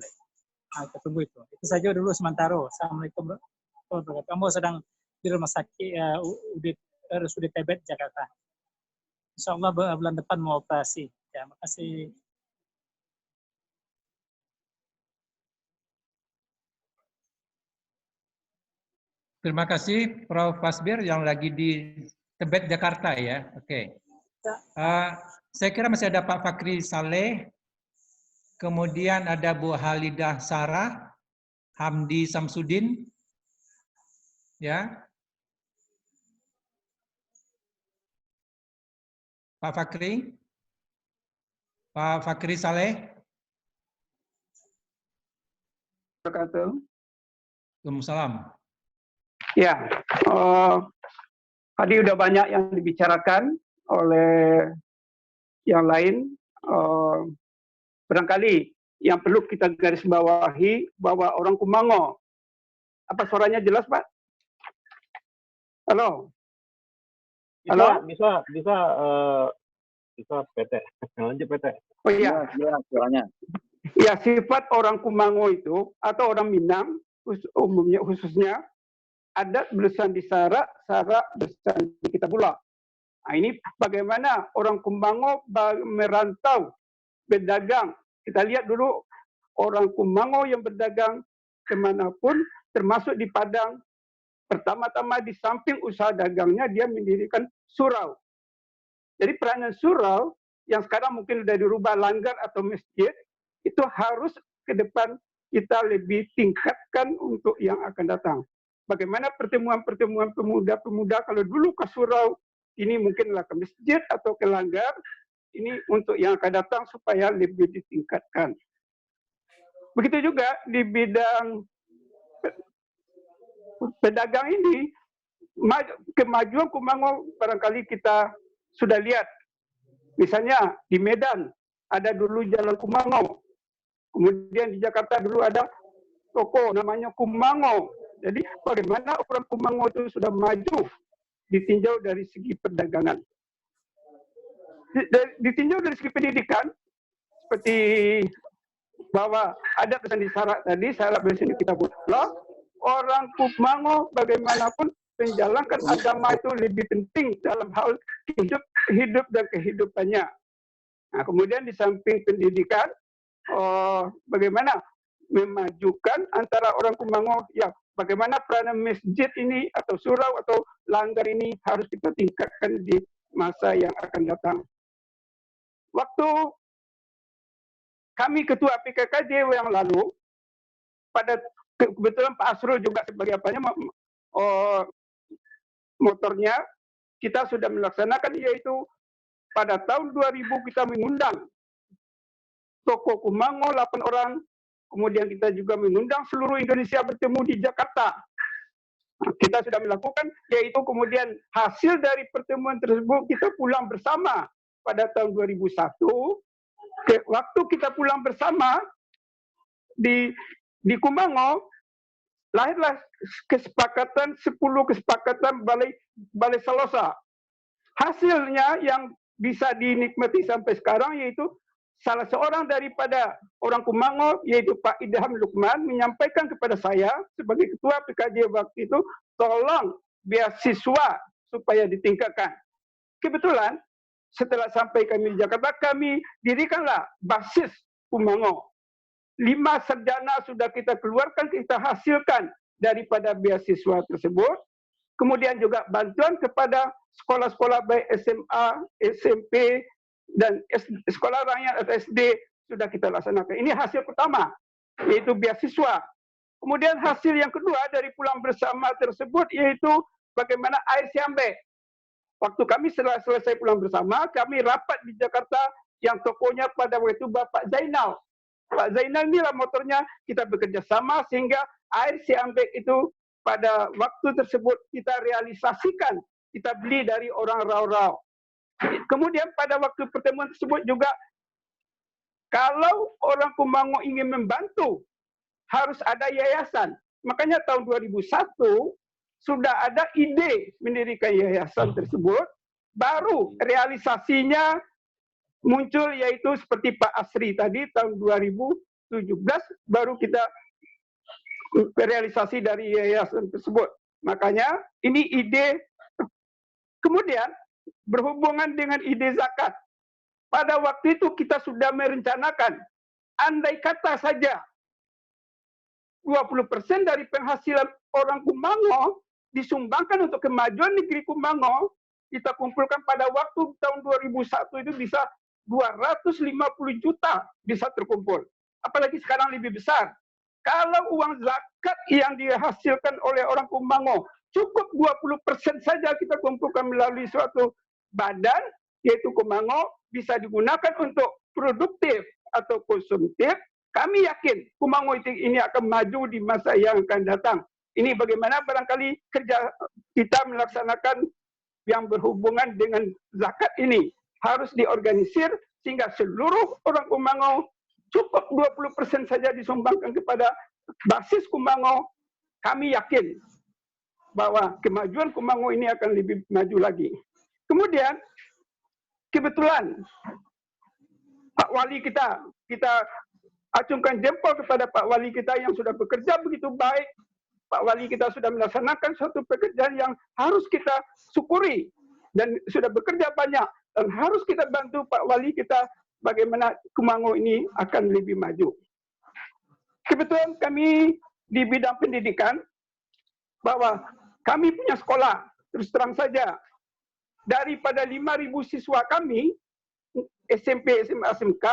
Kita tunggu itu. Itu saja dulu sementara. Assalamualaikum warahmatullahi wabarakatuh. Kamu sedang di rumah sakit RSUD Tebet Jakarta. Insya Allah bulan depan mau operasi. Ya, makasih. Terima kasih Prof. Fasbir yang lagi di Tebet Jakarta ya. Oke. Saya kira masih ada Pak Fakri Saleh. Kemudian ada Bu Halidah Sarah, Hamdi Samsudin, ya, Pak Fakri Saleh. Waalaikumsalam. Ya, tadi udah banyak yang dibicarakan oleh yang lain. Barangkali yang perlu kita garis bawahi bahwa orang Kumango, apa suaranya jelas Pak? Halo? Halo? Bisa PT. Lanjut PT. Oh iya. Jelas suaranya. Ya, sifat orang Kumango itu, atau orang Minang, umumnya khususnya, adat bersandisara, sara bersandi kita pula. Nah, ini bagaimana orang Kumango merantau, berdagang. Kita lihat dulu orang Kumango yang berdagang kemanapun, termasuk di Padang. Pertama-tama di samping usaha dagangnya, dia mendirikan surau. Jadi peranan surau, yang sekarang mungkin sudah dirubah langgar atau masjid, itu harus ke depan kita lebih tingkatkan untuk yang akan datang. Bagaimana pertemuan-pertemuan pemuda-pemuda, kalau dulu ke surau, ini mungkinlah ke masjid atau ke langgar, ini untuk yang akan datang supaya lebih ditingkatkan. Begitu juga di bidang pedagang ini, kemajuan Kumango barangkali kita sudah lihat. Misalnya di Medan, ada dulu Jalan Kumango. Kemudian di Jakarta dulu ada toko namanya Kumango. Jadi bagaimana orang Kumango itu sudah maju ditinjau dari segi perdagangan. Ditinjau dari segi pendidikan, seperti bahwa ada pesan di syarat tadi, syarat bersini kita pula, orang Kumango bagaimanapun menjalankan agama itu lebih penting dalam hal hidup dan kehidupannya. Nah, kemudian di samping pendidikan, bagaimana memajukan antara orang Kumango, ya bagaimana peranan masjid ini atau surau atau langgar ini harus kita tingkatkan di masa yang akan datang. Waktu kami ketua PKKJ yang lalu, pada kebetulan Pak Asrul juga sebagai apanya motornya, kita sudah melaksanakan, yaitu pada tahun 2000 kita mengundang toko Kumango 8 orang, kemudian kita juga mengundang seluruh Indonesia bertemu di Jakarta. Nah, kita sudah melakukan, yaitu kemudian hasil dari pertemuan tersebut kita pulang bersama pada tahun 2001. Waktu kita pulang bersama di Kumango, lahirlah kesepakatan 10 kesepakatan Balai Salosa. Hasilnya yang bisa dinikmati sampai sekarang, yaitu salah seorang daripada orang Kumango, yaitu Pak Idham Lukman, menyampaikan kepada saya sebagai ketua PKJ waktu itu, tolong beasiswa supaya ditingkatkan. Kebetulan setelah sampai kami di Jakarta, kami dirikanlah basis Kumango. 5 sarjana sudah kita keluarkan, kita hasilkan daripada beasiswa tersebut. Kemudian juga bantuan kepada sekolah-sekolah baik SMA, SMP, dan sekolah rakyat atau SD sudah kita laksanakan. Ini hasil pertama, yaitu beasiswa. Kemudian hasil yang kedua dari pulang bersama tersebut, yaitu bagaimana air Siambe. Waktu kami setelah selesai pulang bersama, kami rapat di Jakarta yang tokonya pada waktu itu Bapak Zainal. Pak Zainal inilah motornya, kita bekerja sama sehingga air Siambek itu pada waktu tersebut kita realisasikan, kita beli dari orang Rau-Rau. Kemudian pada waktu pertemuan tersebut juga, kalau orang Kumango ingin membantu, harus ada yayasan. Makanya tahun 2001 sudah ada ide mendirikan yayasan tersebut, baru realisasinya muncul yaitu seperti Pak Asri tadi tahun 2017 baru kita realisasi dari yayasan tersebut. Makanya ini ide. Kemudian berhubungan dengan ide zakat. Pada waktu itu kita sudah merencanakan, andai kata saja 20% dari penghasilan orang Kumango disumbangkan untuk kemajuan negeri Kumango, kita kumpulkan pada waktu tahun 2001 itu bisa 250 juta bisa terkumpul. Apalagi sekarang lebih besar. Kalau uang zakat yang dihasilkan oleh orang Kumango cukup 20% saja kita kumpulkan melalui suatu badan, yaitu Kumango, bisa digunakan untuk produktif atau konsumtif, kami yakin Kumango ini akan maju di masa yang akan datang. Ini bagaimana barangkali kerja kita melaksanakan yang berhubungan dengan zakat ini harus diorganisir sehingga seluruh orang Kumango cukup 20% saja disumbangkan kepada basis Kumango. Kami yakin bahwa kemajuan Kumango ini akan lebih maju lagi. Kemudian kebetulan Pak Wali kita acungkan jempol kepada Pak Wali kita yang sudah bekerja begitu baik. Pak Wali kita sudah melaksanakan suatu pekerjaan yang harus kita syukuri dan sudah bekerja banyak dan harus kita bantu Pak Wali kita bagaimana Kumango ini akan lebih maju. Kebetulan kami di bidang pendidikan bahwa kami punya sekolah, terus terang saja daripada 5.000 siswa kami SMP, SMA, SMK,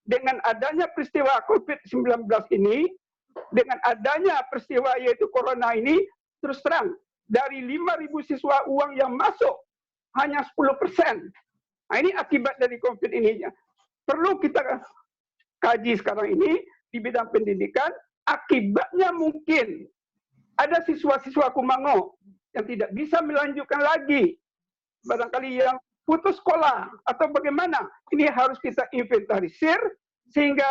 dengan adanya peristiwa COVID-19 ini, dengan adanya peristiwa yaitu Corona ini, terus terang, dari 5.000 siswa uang yang masuk, hanya 10%. Nah, ini akibat dari COVID ini. Perlu kita kaji sekarang ini, di bidang pendidikan, akibatnya mungkin ada siswa-siswa Kumango yang tidak bisa melanjutkan lagi. Barangkali yang putus sekolah atau bagaimana, ini harus kita inventarisir sehingga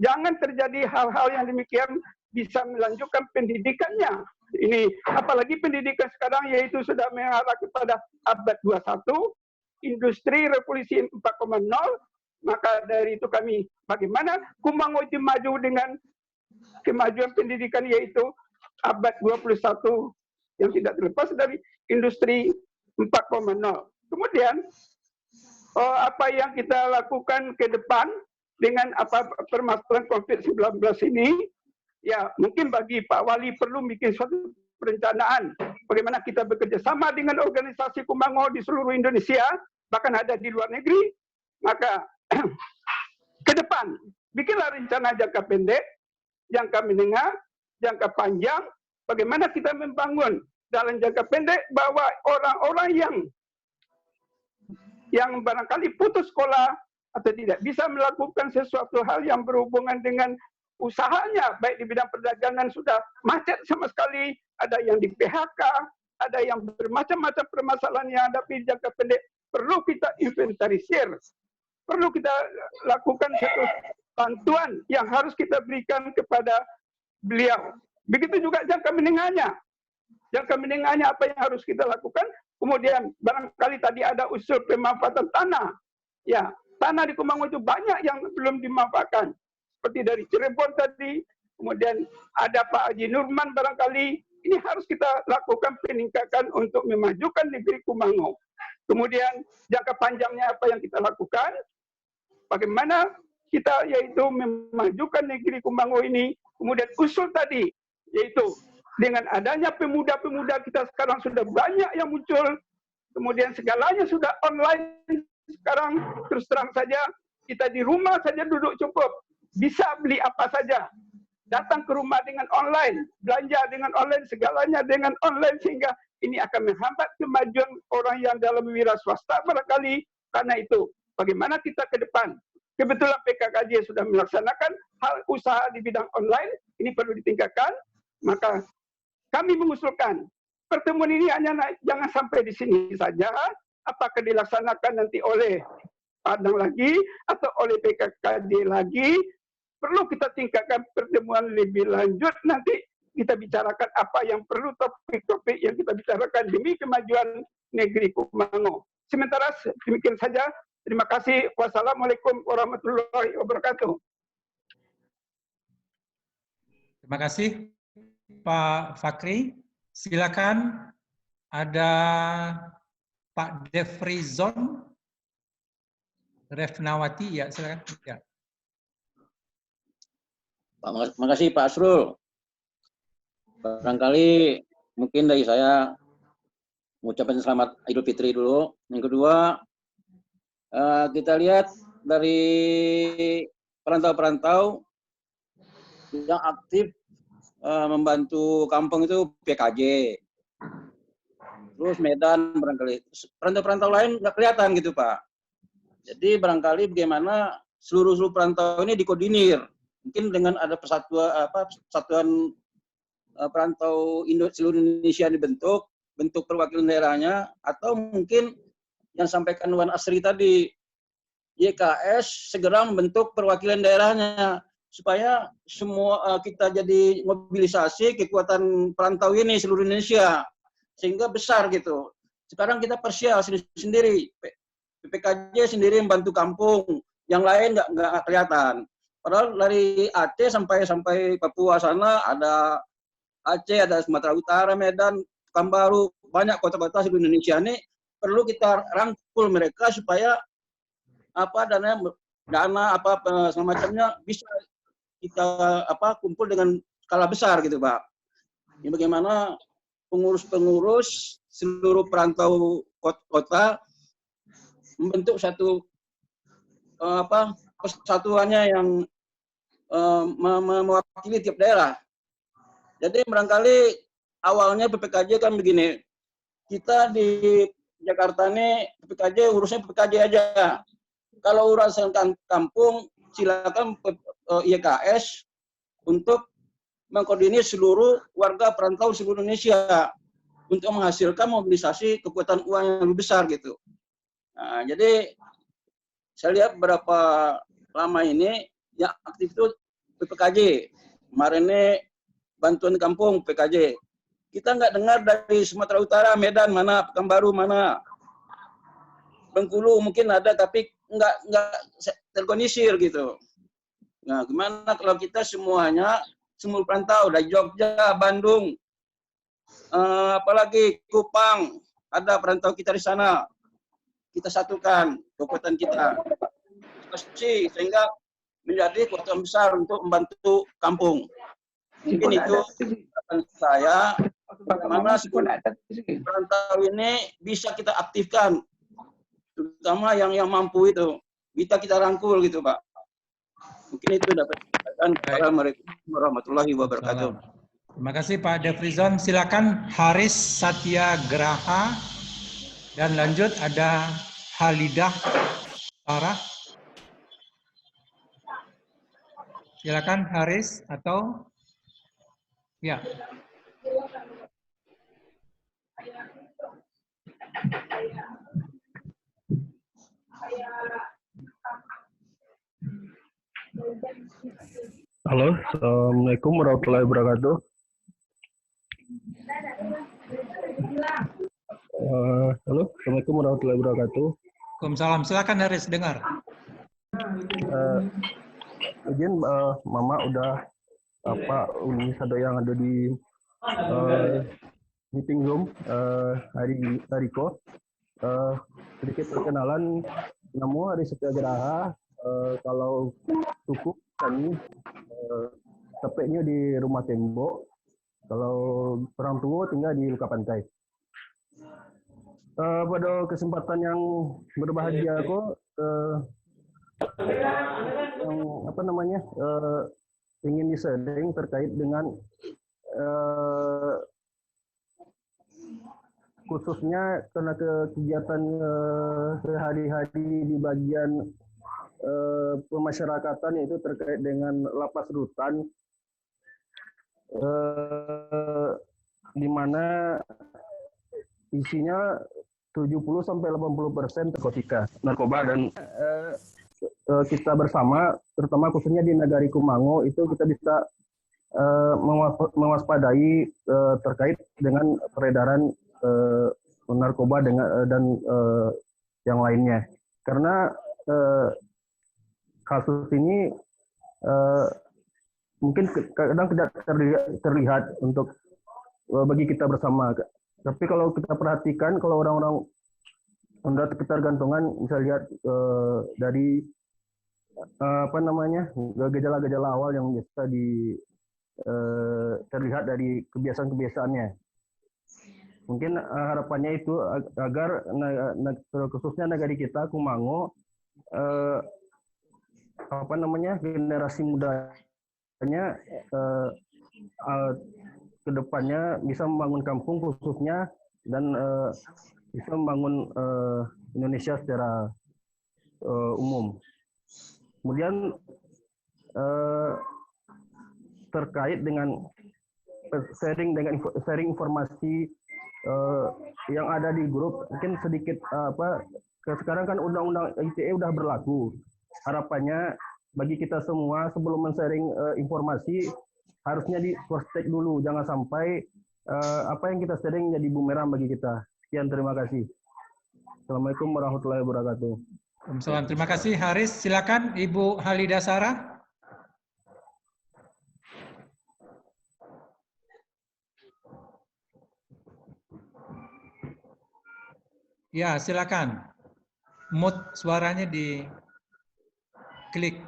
jangan terjadi hal-hal yang demikian bisa melanjutkan pendidikannya. Ini apalagi pendidikan sekarang yaitu sudah mengarah kepada abad 21, industri revolusi 4.0, maka dari itu kami bagaimana Kumango itu maju dengan kemajuan pendidikan yaitu abad 21 yang tidak terlepas dari industri 4.0. Kemudian apa yang kita lakukan ke depan dengan apa permasalahan COVID-19 ini, ya mungkin bagi Pak Wali perlu bikin suatu perencanaan bagaimana kita bekerja sama dengan organisasi Kumango di seluruh Indonesia, bahkan ada di luar negeri. Maka ke depan bikinlah rencana jangka pendek, jangka menengah, jangka panjang, bagaimana kita membangun dalam jangka pendek bahwa orang-orang yang barangkali putus sekolah atau tidak bisa melakukan sesuatu hal yang berhubungan dengan usahanya, baik di bidang perdagangan sudah macet sama sekali, ada yang di PHK, ada yang bermacam-macam permasalahan yang ada di jangka pendek, perlu kita inventarisir, perlu kita lakukan satu bantuan yang harus kita berikan kepada beliau. Begitu juga jangka menengahnya. Jangka menengahnya apa yang harus kita lakukan? Kemudian barangkali tadi ada usul pemanfaatan tanah. Ya, tanah di Kumango itu banyak yang belum dimanfaatkan. Seperti dari Cirebon tadi, kemudian ada Pak Haji Nurman barangkali. Ini harus kita lakukan peningkatan untuk memajukan negeri Kumango. Kemudian jangka panjangnya apa yang kita lakukan? Bagaimana kita yaitu memajukan negeri Kumango ini. Kemudian usul tadi, yaitu dengan adanya pemuda-pemuda kita sekarang sudah banyak yang muncul, kemudian segalanya sudah online sekarang, terus terang saja kita di rumah saja duduk cukup, bisa beli apa saja, datang ke rumah dengan online, belanja dengan online, segalanya dengan online, sehingga ini akan menghambat kemajuan orang yang dalam wira swasta barangkali. Karena itu, bagaimana kita ke depan? kebetulan PKKJ sudah melaksanakan hal usaha di bidang online, ini perlu ditingkatkan, maka kami mengusulkan pertemuan ini jangan sampai di sini saja, apakah dilaksanakan nanti oleh Padang lagi atau oleh PKKJ lagi, perlu kita tingkatkan pertemuan lebih lanjut, nanti kita bicarakan apa yang perlu, topik-topik yang kita bicarakan demi kemajuan negeri Kumango. Sementara demikian saja. Terima kasih. Wassalamualaikum warahmatullahi wabarakatuh. Terima kasih Pak Fakri. Silakan ada Pak Defrizon Refnawati, ya silakan. Ya. Terima kasih Pak Asrul. Barangkali mungkin dari saya mengucapkan selamat Idul Fitri dulu. Yang kedua, kita lihat dari perantau-perantau yang aktif membantu kampung itu PKJ. Terus Medan barangkali. Perantau-perantau lain nggak kelihatan gitu Pak. Jadi barangkali bagaimana seluruh perantau ini dikoordinir. Mungkin dengan ada persatuan perantau seluruh Indonesia dibentuk, bentuk perwakilan daerahnya, atau mungkin yang sampaikan Wan Asri tadi, YKS segera membentuk perwakilan daerahnya supaya semua kita jadi mobilisasi kekuatan perantau ini seluruh Indonesia sehingga besar gitu. Sekarang kita parsial sendiri, PPKJ sendiri membantu kampung, yang lain nggak kelihatan. Padahal dari Aceh sampai Papua sana ada Aceh, ada Sumatera Utara, Medan, Pekanbaru, banyak kota-kota di Indonesia ini perlu kita rangkul mereka supaya dana semacamnya bisa kita kumpul dengan skala besar gitu Pak. Ini bagaimana pengurus-pengurus seluruh perantau kota membentuk satu persatuannya yang mewakili tiap daerah. Jadi barangkali awalnya PPKJ kan begini, kita di Jakarta ini PPKJ urusnya PPKJ aja. Kalau urusan kampung silakan YKS untuk mengkoordinir seluruh warga perantau seluruh Indonesia untuk menghasilkan mobilisasi kekuatan uang yang lebih besar gitu. Nah, jadi saya lihat berapa lama ini yang aktif itu PPKJ. Kemarin ini bantuan kampung PKJ. Kita nggak dengar dari Sumatera Utara, Medan mana, Pekanbaru mana, Bengkulu mungkin ada tapi nggak terorganisir gitu. Nah, gimana kalau kita semuanya semua perantau dari Jogja, Bandung, apalagi Kupang, ada perantau kita di sana. Kita satukan kekuatan kita, sehingga menjadi kekuatan besar untuk membantu kampung. Mungkin itu saya, bagaimana perantau ini bisa kita aktifkan, terutama yang mampu itu, bisa kita rangkul gitu Pak. Mungkin itu dapat dikatakan. Assalamualaikum warahmatullahi wabarakatuh. Terima kasih Pak Defrizon. Silakan Haris Satya Graha. Dan lanjut ada Halidah Farah. Silakan Haris atau ya. Halo, Assalamualaikum warahmatullahi wabarakatuh. Halo, Assalamualaikum warahmatullahi wabarakatuh. Waalaikumsalam. Silakan Haris, dengar. Izin Mama udah Uni Sado yang ada di meeting Zoom hari ko. Sedikit perkenalan, nama Haris Satya Graha. Kalau cukup kami tepatnya di Rumah Tembok. Kalau orang tua tinggal di Luka Pantai. Pada kesempatan yang berbahagia aku yang ingin di-sharing terkait dengan khususnya karena kegiatan sehari-hari di bagian pemasyarakatan yaitu terkait dengan lapas rutan, di mana isinya 70-80% narkotika, narkoba, dan kita bersama, terutama khususnya di Nagari Kumango, itu kita bisa mewaspadai terkait dengan peredaran narkoba dan yang lainnya. Karena kasus ini mungkin kadang tidak terlihat untuk bagi kita bersama. Tapi kalau kita perhatikan, kalau orang-orang under ketergantungan, bisa lihat dari gejala-gejala awal yang bisa terlihat dari kebiasaan-kebiasaannya. Mungkin harapannya itu agar khususnya negara kita Kumango, generasi mudanya kedepannya bisa membangun kampung khususnya, dan bisa membangun Indonesia secara umum. Kemudian terkait dengan sharing informasi yang ada di grup, mungkin sedikit sekarang kan undang-undang ITE udah berlaku. Harapannya bagi kita semua sebelum men-sharing informasi harusnya di cross check dulu, jangan sampai apa yang kita sharing jadi bumerang bagi kita. Sekian, terima kasih. Assalamualaikum warahmatullahi wabarakatuh. Waalaikumsalam. Terima kasih Haris. Silakan Ibu Halida Sarah. Ya, silakan. Mute suaranya di klik.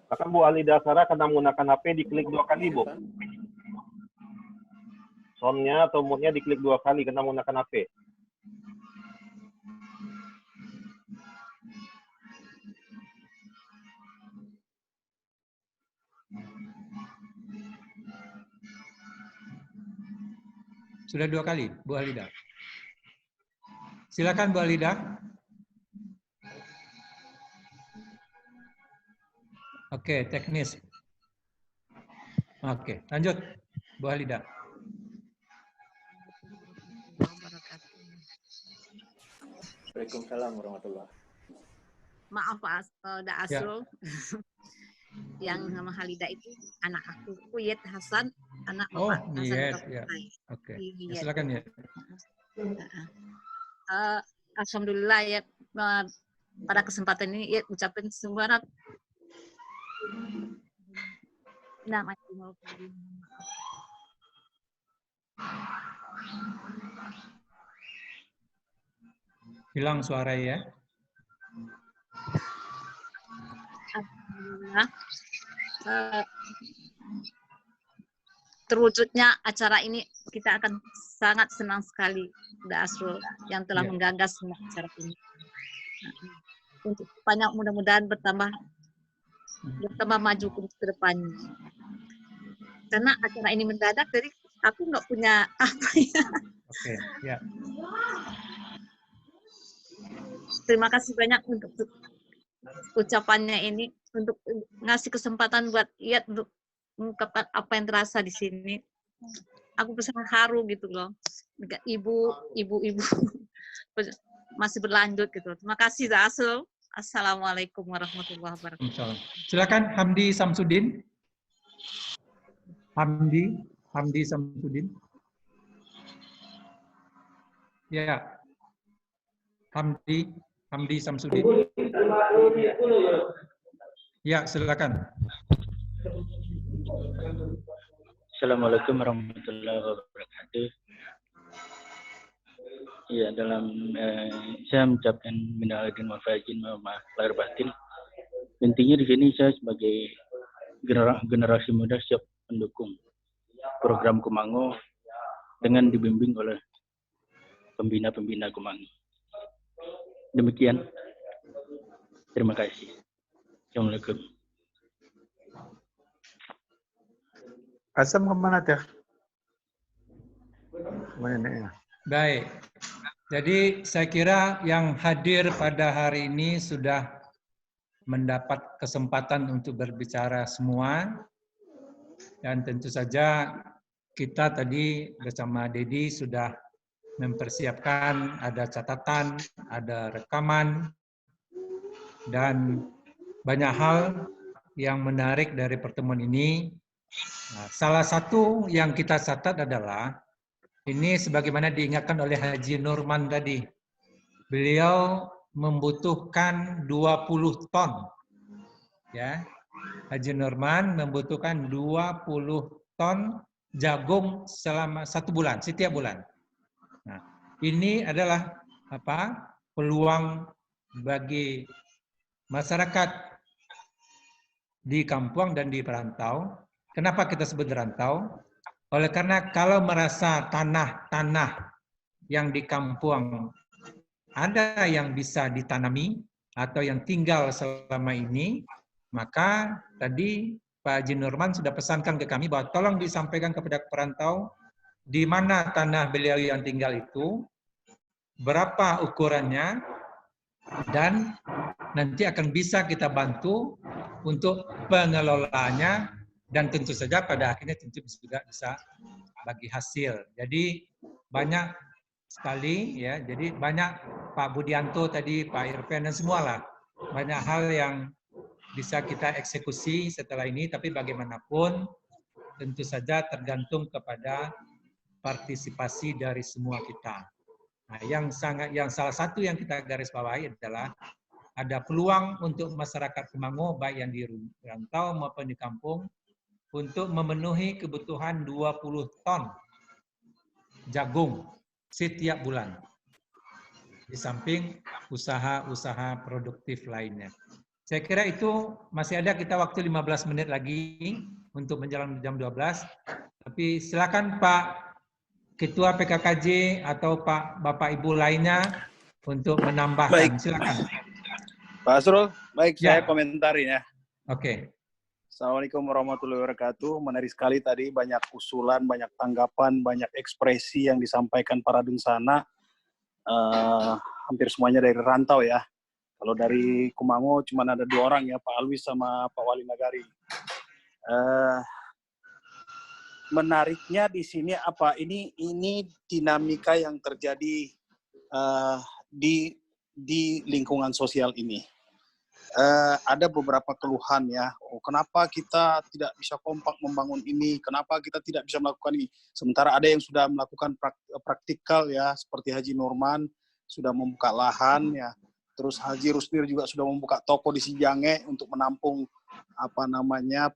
Bahkan Bu Halida Sarah karena menggunakan HP diklik 2 kali, Bu. Soundnya atau mute-nya diklik 2 kali karena menggunakan HP. Sudah 2 kali, Bu Halida. Silakan Bu Halida. Oke, teknis. Oke, lanjut Bu Halida. Waalaikumsalam warahmatullahi. Maaf Pak Asrul. Yang nama Halida itu anak aku, Kuyet Hasan, anak Bapak Hasan ya. Oke. Ya, silakan ya. Alhamdulillah ya, pada kesempatan ini ya ucapin semua Hilang suara ya. Alhamdulillah. Terwujudnya acara ini kita akan sangat senang sekali, Mbak Asrul yang telah menggagas semua acara ini. Untuk banyak mudah-mudahan bertambah maju ke depannya. Karena acara ini mendadak, jadi aku nggak punya apa ya. Oke, ya. Terima kasih banyak untuk ucapannya ini, untuk ngasih kesempatan buat Iyat untuk mengungkapkan apa yang terasa di sini. Aku sangat haru gitu loh. Ibu masih berlanjut gitu. Terima kasih Asrul. Assalamualaikum warahmatullahi wabarakatuh. Silakan Hamdi Samsudin. Hamdi Samsudin. Ya. Hamdi Samsudin. Ya, silakan. Assalamualaikum warahmatullahi wabarakatuh. Ya, saya mengucapkan minal aidin wal faizin, maaf lahir batin. Intinya di sini saya sebagai generasi muda siap mendukung program Kumango dengan dibimbing oleh pembina-pembina Kumango. Demikian. Terima kasih. Assalamualaikum. Asam kemana teh? Mana? Baik. Jadi saya kira yang hadir pada hari ini sudah mendapat kesempatan untuk berbicara semua, dan tentu saja kita tadi bersama Dedi sudah mempersiapkan, ada catatan, ada rekaman, dan banyak hal yang menarik dari pertemuan ini. Nah, salah satu yang kita catat adalah, ini sebagaimana diingatkan oleh Haji Nurman tadi, beliau membutuhkan 20 ton. Ya, Haji Nurman membutuhkan 20 ton jagung selama 1 bulan, setiap bulan. Nah, ini adalah peluang bagi masyarakat di kampung dan di perantau. Kenapa kita sebut rantau? Oleh karena kalau merasa tanah-tanah yang di kampung ada yang bisa ditanami atau yang tinggal selama ini, maka tadi Pak Haji Nurman sudah pesankan ke kami bahwa tolong disampaikan kepada perantau di mana tanah beliau yang tinggal itu, berapa ukurannya, dan nanti akan bisa kita bantu untuk pengelolaannya, dan tentu saja pada akhirnya tentu juga bisa bagi hasil. Jadi banyak sekali ya, jadi banyak Pak Budianto tadi, Pak Irfan dan semualah, banyak hal yang bisa kita eksekusi setelah ini, tapi bagaimanapun tentu saja tergantung kepada partisipasi dari semua kita. Nah, yang salah satu yang kita garis bawahi adalah ada peluang untuk masyarakat Kumango baik yang di rantau maupun di kampung untuk memenuhi kebutuhan 20 ton jagung setiap bulan. Di samping usaha-usaha produktif lainnya. Saya kira itu masih ada kita waktu 15 menit lagi untuk menjelang jam 12. Tapi silakan Pak Ketua PKKJ atau Bapak Ibu lainnya untuk menambahkan. Silakan. Pak Asrul, baik Ya. saya komentarin ya. Oke. Assalamualaikum warahmatullahi wabarakatuh. Menarik sekali tadi, banyak usulan, banyak tanggapan, banyak ekspresi yang disampaikan para dunsana. Hampir semuanya dari rantau ya. Kalau dari Kumango cuma ada 2 orang ya, Pak Alwis sama Pak Wali Nagari. Menariknya di sini apa? Ini dinamika yang terjadi di lingkungan sosial ini. Ada beberapa keluhan ya, kenapa kita tidak bisa kompak membangun ini, kenapa kita tidak bisa melakukan ini. Sementara ada yang sudah melakukan praktikal ya, seperti Haji Nurman sudah membuka lahan ya, terus Haji Rusnir juga sudah membuka toko di Sijange untuk menampung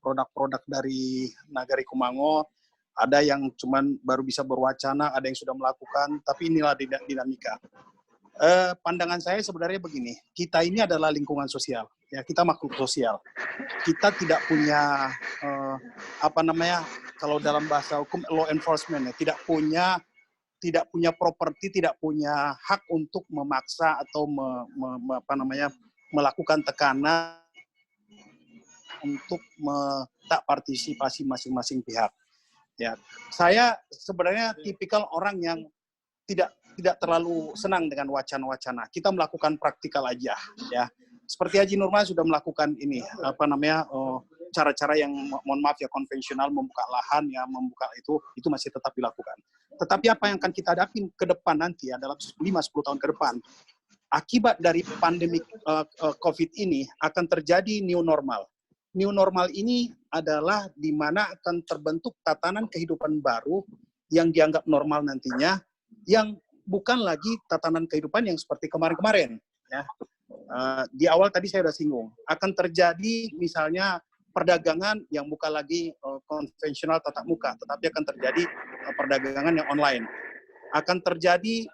produk-produk dari Nagari Kumango. Ada yang cuman baru bisa berwacana, ada yang sudah melakukan, tapi inilah dinamika. Pandangan saya sebenarnya begini, kita ini adalah lingkungan sosial, ya kita makhluk sosial. Kita tidak punya kalau dalam bahasa hukum law enforcement ya, tidak punya properti, tidak punya hak untuk memaksa atau melakukan tekanan untuk tak partisipasi masing-masing pihak. Ya, saya sebenarnya tipikal orang yang tidak terlalu senang dengan wacana-wacana. Kita melakukan praktikal aja, ya. Seperti Haji Nurman sudah melakukan ini, cara-cara yang mohon maaf ya konvensional, membuka lahan ya, membuka itu masih tetap dilakukan. Tetapi apa yang akan kita hadapi ke depan nanti ya, dalam 5-10 tahun ke depan, akibat dari pandemi COVID ini akan terjadi new normal. New normal ini adalah di mana akan terbentuk tatanan kehidupan baru yang dianggap normal nantinya, yang bukan lagi tatanan kehidupan yang seperti kemarin-kemarin. Ya. Di awal tadi saya sudah singgung, akan terjadi misalnya perdagangan yang bukan lagi konvensional tatap muka, tetapi akan terjadi perdagangan yang online. Akan terjadi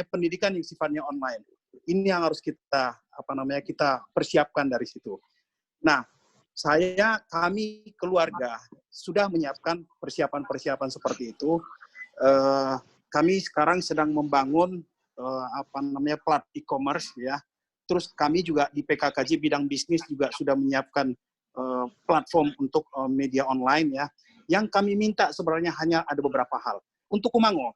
pendidikan yang sifatnya online. Ini yang harus kita kita persiapkan dari situ. Nah, kami keluarga sudah menyiapkan persiapan-persiapan seperti itu. Kami sekarang sedang membangun plat e-commerce ya. Terus kami juga di PKKJ bidang bisnis juga sudah menyiapkan platform untuk media online ya. Yang kami minta sebenarnya hanya ada beberapa hal. Untuk Kumango,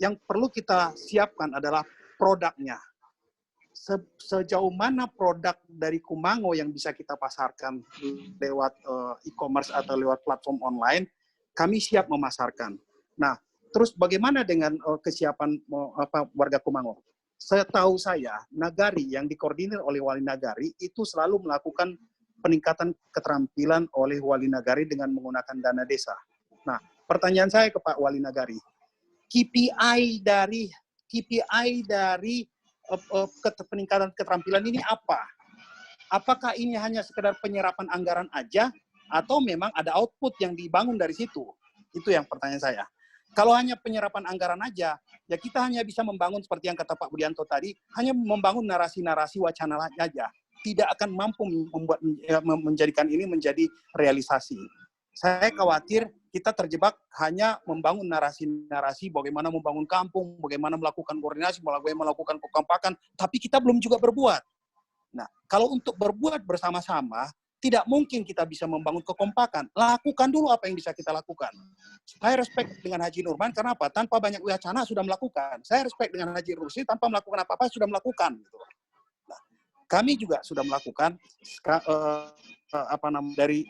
yang perlu kita siapkan adalah produknya. Sejauh mana produk dari Kumango yang bisa kita pasarkan lewat e-commerce atau lewat platform online, kami siap memasarkan. Nah, terus bagaimana dengan kesiapan warga Kumango? Setahu saya, Nagari yang dikoordinir oleh Wali Nagari itu selalu melakukan peningkatan keterampilan oleh Wali Nagari dengan menggunakan dana desa. Nah, pertanyaan saya ke Pak Wali Nagari, KPI dari peningkatan keterampilan ini apa? Apakah ini hanya sekedar penyerapan anggaran aja atau memang ada output yang dibangun dari situ? Itu yang pertanyaan saya. Kalau hanya penyerapan anggaran aja, ya kita hanya bisa membangun seperti yang kata Pak Budianto tadi, hanya membangun narasi-narasi wacana aja. Tidak akan mampu menjadikan ini menjadi realisasi. Saya khawatir kita terjebak hanya membangun narasi-narasi bagaimana membangun kampung, bagaimana melakukan koordinasi, bagaimana melakukan kekompakan, tapi kita belum juga berbuat. Nah, kalau untuk berbuat bersama-sama, tidak mungkin kita bisa membangun kekompakan. Lakukan dulu apa yang bisa kita lakukan. Saya respect dengan Haji Nurman, karena apa? Tanpa banyak wacana sudah melakukan. Saya respect dengan Haji Rusli, tanpa melakukan apa-apa sudah melakukan. Nah, kami juga sudah melakukan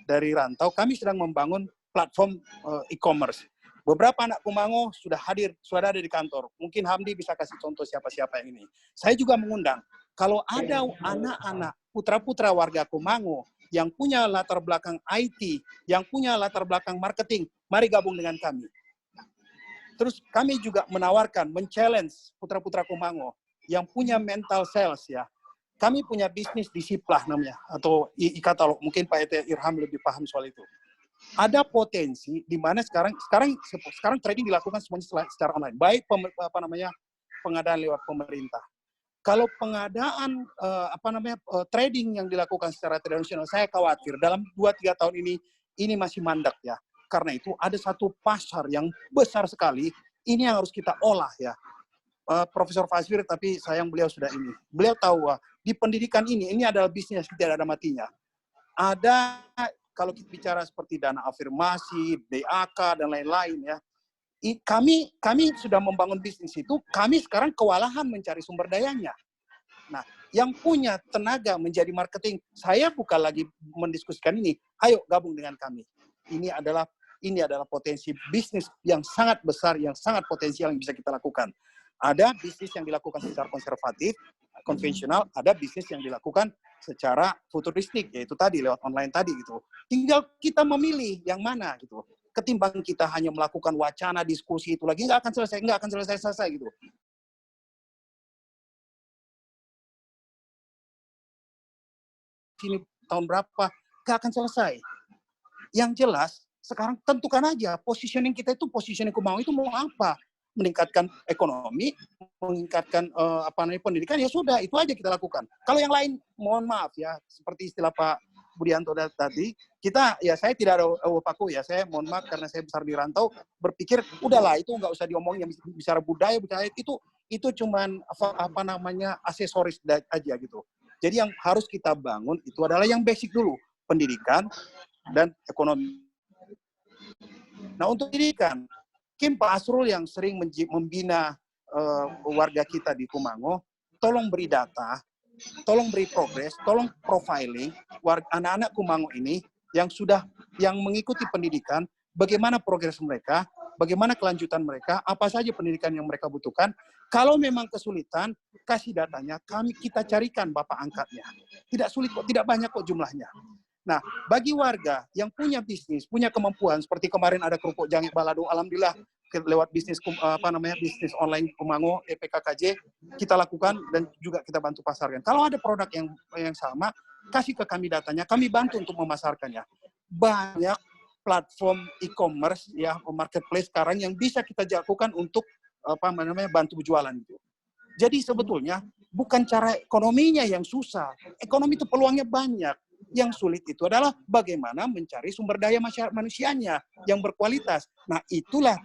dari rantau, kami sedang membangun platform e-commerce. Beberapa anak Kumango sudah hadir, sudah ada di kantor. Mungkin Hamdi bisa kasih contoh siapa-siapa yang ini. Saya juga mengundang, kalau ada anak-anak putra-putra warga Kumango yang punya latar belakang IT, yang punya latar belakang marketing, mari gabung dengan kami. Terus kami juga menawarkan, men-challenge putra-putra Kumango yang punya mental sales ya. Kami punya bisnis di Siplah namanya, atau e-katalog. Mungkin Pak Ete Irham lebih paham soal itu. Ada potensi di mana sekarang trading dilakukan semuanya secara online, baik pengadaan lewat pemerintah. Kalau pengadaan trading yang dilakukan secara tradisional, saya khawatir dalam 2-3 tahun ini masih mandak ya. Karena itu ada satu pasar yang besar sekali, ini yang harus kita olah ya. Profesor Fazir, tapi sayang beliau sudah ini. Beliau tahu di pendidikan ini adalah bisnis tidak ada matinya. Ada, kalau kita bicara seperti dana afirmasi, DAK, dan lain-lain ya, kami sudah membangun bisnis itu, kami sekarang kewalahan mencari sumber dayanya. Nah, yang punya tenaga menjadi marketing, saya bukan lagi mendiskusikan ini, ayo gabung dengan kami. Ini adalah potensi bisnis yang sangat besar, yang sangat potensial yang bisa kita lakukan. Ada bisnis yang dilakukan secara konservatif, konvensional, ada bisnis yang dilakukan secara futuristik, yaitu tadi lewat online tadi gitu. Tinggal kita memilih yang mana gitu. Ketimbang kita hanya melakukan wacana diskusi itu lagi nggak akan selesai gitu. Ini tahun berapa nggak akan selesai. Yang jelas sekarang tentukan aja positioning kita itu, positioning Kumango itu mau apa? Meningkatkan ekonomi, meningkatkan pendidikan, ya sudah, itu aja kita lakukan. Kalau yang lain, mohon maaf ya, seperti istilah Pak Budianto tadi, saya tidak ada paku ya, saya mohon maaf karena saya besar di rantau, berpikir udahlah itu nggak usah diomongin, yang bicara budaya itu cuman aksesoris aja gitu. Jadi yang harus kita bangun itu adalah yang basic dulu, pendidikan dan ekonomi. Nah, untuk pendidikan, mungkin Pak Asrul yang sering membina warga kita di Kumango, tolong beri data, tolong beri progres, tolong profiling anak-anak Kumango ini yang mengikuti pendidikan, bagaimana progres mereka, bagaimana kelanjutan mereka, apa saja pendidikan yang mereka butuhkan. Kalau memang kesulitan, kasih datanya, kita carikan bapak angkatnya. Tidak sulit kok, tidak banyak kok jumlahnya. Nah, bagi warga yang punya bisnis, punya kemampuan, seperti kemarin ada kerupuk jange balado, alhamdulillah lewat bisnis bisnis online Kumango, EPKKJ, kita lakukan dan juga kita bantu pasarkan. Kalau ada produk yang sama, kasih ke kami datanya, kami bantu untuk memasarkannya. Banyak platform e-commerce ya, marketplace sekarang yang bisa kita lakukan untuk bantu jualan itu. Jadi sebetulnya bukan cara ekonominya yang susah. Ekonomi itu peluangnya banyak. Yang sulit itu adalah bagaimana mencari sumber daya manusianya yang berkualitas. Nah, itulah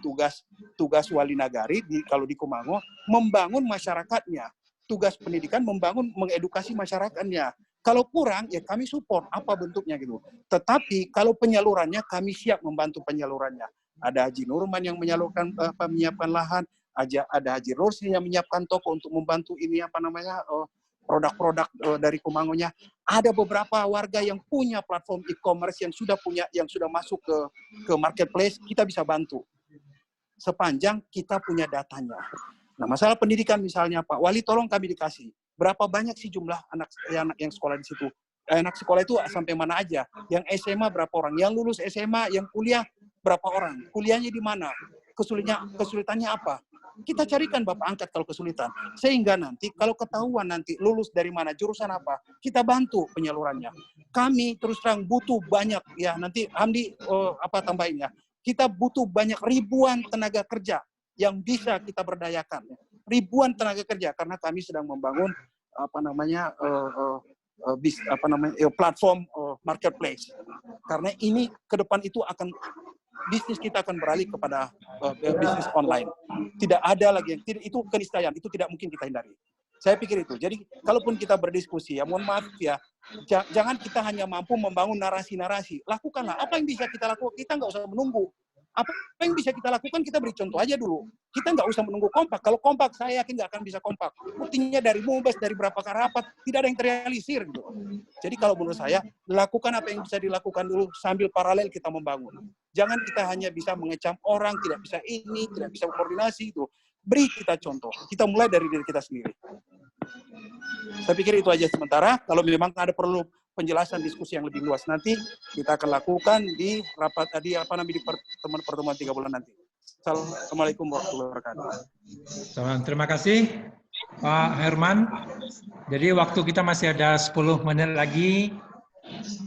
tugas Wali Nagari kalau di Kumango, membangun masyarakatnya. Tugas pendidikan mengedukasi masyarakatnya. Kalau kurang, ya kami support apa bentuknya gitu. Tetapi kalau penyalurannya, kami siap membantu penyalurannya. Ada Haji Nurman yang menyiapkan lahan, ada Haji Rosli yang menyiapkan toko untuk membantu ini produk-produk dari Kumangonya. Ada beberapa warga yang punya platform e-commerce yang sudah masuk ke marketplace, kita bisa bantu sepanjang kita punya datanya. Nah, masalah pendidikan misalnya Pak Wali, tolong kami dikasih berapa banyak sih jumlah anak yang sekolah di situ. Anak sekolah itu sampai mana aja? Yang SMA berapa orang? Yang lulus SMA, yang kuliah berapa orang? Kuliahnya di mana? Kesulitannya apa? Kita carikan Bapak angkat kalau kesulitan. Sehingga nanti kalau ketahuan nanti lulus dari mana, jurusan apa, kita bantu penyalurannya. Kami terus terang butuh banyak, ya nanti Hamdi tambahin ya. Kita butuh banyak ribuan tenaga kerja yang bisa kita berdayakan. Ribuan tenaga kerja karena kami sedang membangun platform marketplace. Karena ini ke depan itu bisnis kita akan beralih kepada bisnis online. Tidak ada lagi itu keniscayaan, itu tidak mungkin kita hindari. Saya pikir itu. Jadi kalaupun kita berdiskusi, ya mohon maaf ya, jangan kita hanya mampu membangun narasi-narasi. Lakukanlah apa yang bisa kita lakukan. Kita nggak usah menunggu. Apa yang bisa kita lakukan, kita beri contoh aja dulu. Kita nggak usah menunggu kompak. Kalau kompak, saya yakin nggak akan bisa kompak. Buktinya dari Mubas, dari berapa rapat, tidak ada yang terrealisir. Gitu. Jadi kalau menurut saya, lakukan apa yang bisa dilakukan dulu sambil paralel kita membangun. Jangan kita hanya bisa mengecam orang, tidak bisa ini, tidak bisa koordinasi itu. Beri kita contoh. Kita mulai dari diri kita sendiri. Saya pikir itu aja sementara. Kalau memang ada perlu penjelasan diskusi yang lebih luas nanti, kita akan lakukan di rapat di pertemuan 3 bulan nanti. Assalamualaikum warahmatullahi wabarakatuh. Terima kasih Pak Herman. Jadi waktu kita masih ada 10 menit lagi.